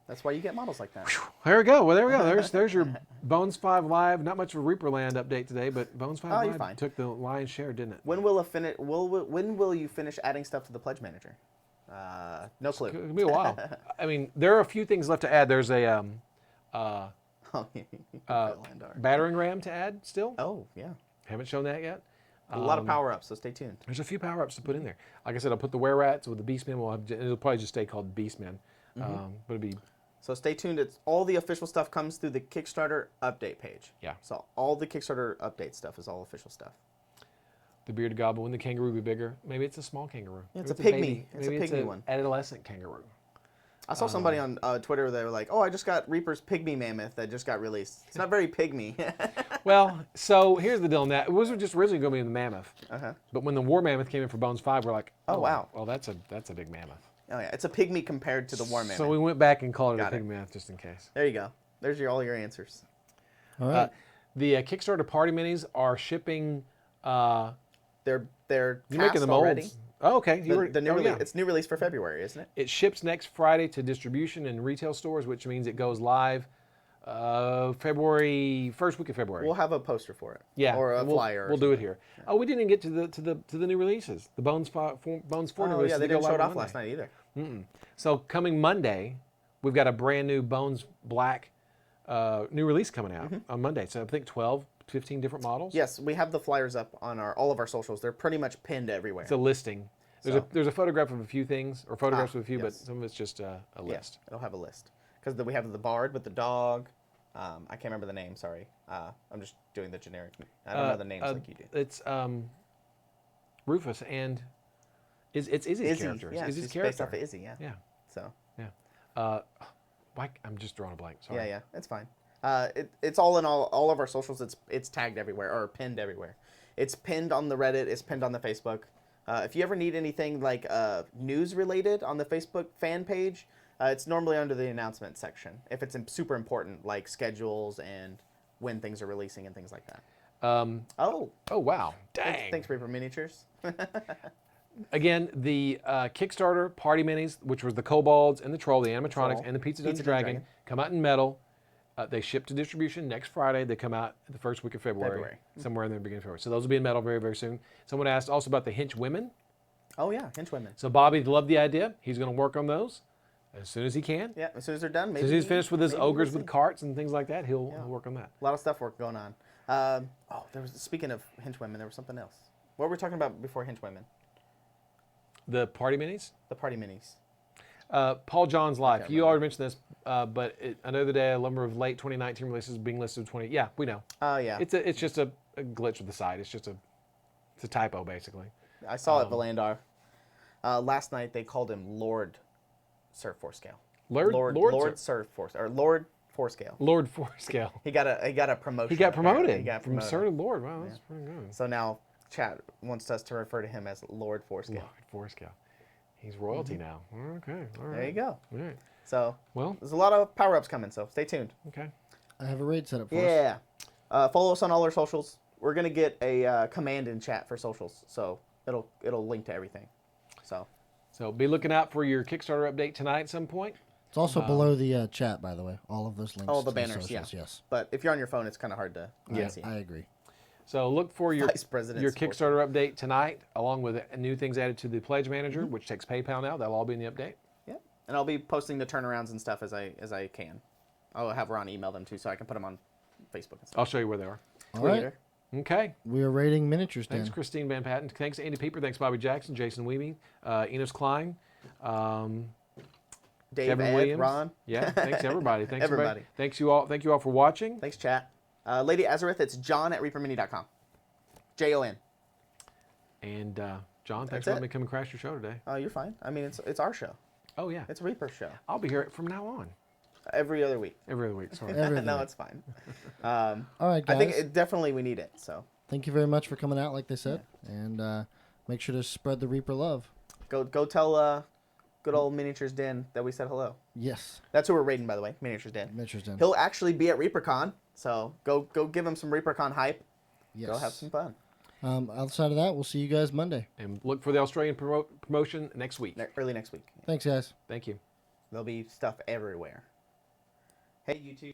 That's why you get models like that. There we go. Well, there we go. There's your Bones 5 Live. Not much of a Reaperland update today, but Bones 5 Oh, you're Live fine. took the lion's share, didn't it? When will when will you finish adding stuff to the pledge manager? No clue. It'll be a while. I mean, there are a few things left to add. There's a Oh, battering ram to add still. oh yeah. Haven't shown that yet. A lot of power ups, so stay tuned. There's a few power-ups to put in there. Like I said, I'll put the were-rats with the beastmen. It'll probably just stay called beastmen. But it'll be So stay tuned. It's all the official stuff comes through the Kickstarter update page. Yeah. So all the Kickstarter update stuff is all official stuff. the bearded goblin. When the kangaroo be bigger, maybe it's a small kangaroo. Yeah, Maybe it's a baby. pygmy. It's a Maybe pygmy one. Adolescent kangaroo. I saw somebody on Twitter. They were like, "Oh, I just got Reaper's Pygmy Mammoth that just got released. It's not very pygmy." Well, so here's the deal. Now it was just originally going to be the mammoth, Uh-huh. but when the war mammoth came in for Bones 5, we're like, Oh, wow. Well, that's a big mammoth. Oh yeah, it's a pygmy compared to the war mammoth. So we went back and called it Got a it. pygmy just in case. There you go. There's all your answers. All right. The Kickstarter party minis are shipping. They're You're making the molds. already. Oh, okay. The new oh, release. yeah. It's new release for February, isn't it? It ships next Friday to distribution and retail stores, which means it goes live February, first week of February. We'll have a poster for it. Yeah, Or a we'll, flyer. We'll do it here. Oh, we didn't get to the new releases. The Bones 4 new Oh releases. yeah, they go didn't show live it on off last Monday. night either. So coming Monday, we've got a brand new Bones Black new release coming out on Monday. So I think 12, 15 different models. Yes, we have the flyers up on all of our socials. They're pretty much pinned everywhere. It's a listing. There's a photograph of a few things, or photographs of a few, but yes. some of it's just a list. Yeah, it'll have a list because we have the bard with the dog. I can't remember the name. Sorry, I'm just doing the generic. I don't know the names like you do. It's Rufus and it's Izzy's Izzy, character. yeah, It's Izzy's she's character. based off of Izzy. Yeah. Yeah, So. yeah. I'm just drawing a blank. Sorry. Yeah, it's fine. It's all in all of our socials. It's tagged everywhere or pinned everywhere. It's pinned on the Reddit. It's pinned on the Facebook. If you ever need anything like news related on the Facebook fan page, it's normally under the announcement section. If it's super important, like schedules and when things are releasing and things like that. Oh wow! Dang. Thanks, Reaper Miniatures. Again, the Kickstarter party minis, which was the kobolds and the troll, the animatronics, Troll. and the Pizza Pizza Dungeon Dungeon Dragon, Dragon. come out in metal. They ship to distribution next Friday. They come out the first week of February. Somewhere in the beginning of February. So those will be in metal very, very soon. Someone asked also about the Hinch Women. Oh yeah, Henchwomen. So Bobby loved the idea. He's going to work on those as soon as he can. Yeah, as soon as they're done, maybe. As soon as he's finished with his maybe ogres we'll with see. carts and things like that, he'll work on that. A lot of stuff going on. Speaking of Henchwomen, there was something else. What were we talking about before Henchwomen? The party minis. The party minis. Paul John's Life. can't You remember. already mentioned this, but another day, a number of late 2019 releases being listed 20. Yeah, we know. Oh yeah. It's just a glitch with the site. It's a typo basically. I saw it, Valandar. Last night they called him Lord Sir Forescale. Lord Sir Forescale, or Lord Forescale. Lord Forescale. He got a promotion. He got apparently. promoted. He got from promoted. Sir to Lord. Wow, that's pretty good. So now chat wants us to refer to him as Lord Forescale. Lord Forescale. He's royalty now. Okay. All right. There you go. All right. So Well. there's a lot of power ups coming. So stay tuned. Okay. I have a raid set up for us. Yeah. Follow us on all our socials. We're gonna get a command in chat for socials, so it'll link to everything. So be looking out for your Kickstarter update tonight at some point. It's also below the chat, by the way. All of those links. All the to banners, socials, yeah. Yes. But if you're on your phone, it's kind of hard to see. I agree. So look for your Vice President your support. Kickstarter update tonight, along with new things added to the Pledge Manager, which takes PayPal now. That'll all be in the update. Yeah, and I'll be posting the turnarounds and stuff as I can. I'll have Ron email them too, so I can put them on Facebook and stuff. I'll show you where they are. All right. Twitter. Okay. We are rating miniatures, Dan. Thanks, Christine Van Patten. Thanks, Andy Pieper. Thanks, Bobby Jackson, Jason Weeby, Enos Klein, Dave, Kevin Ed, Williams. Ron. Yeah, thanks everybody. Thanks Everybody. Thanks you all. Thank you all for watching. Thanks, chat. Lady Azareth, it's John at reapermini.com. JON. And John, thanks That's for letting it. me come and crash your show today. Oh, you're fine. I mean, it's our show. Oh yeah, It's Reaper's show. I'll be here from now on. Every other week. Every other week. Sorry. Every No, other it's fine. All right, guys. I think definitely we need it. So Thank you very much for coming out, like they said. And make sure to spread the Reaper love. go tell good old Miniatures Den that we said hello. Yes. That's who we're raiding, by the way. Miniatures Den. Miniatures Den. He'll actually be at ReaperCon, so go give him some ReaperCon hype. Yes. Go have some fun. Outside of that, we'll see you guys Monday. And look for the Australian promotion next week. Early next week. Thanks, guys. Thank you. There'll be stuff everywhere. Hey, YouTube.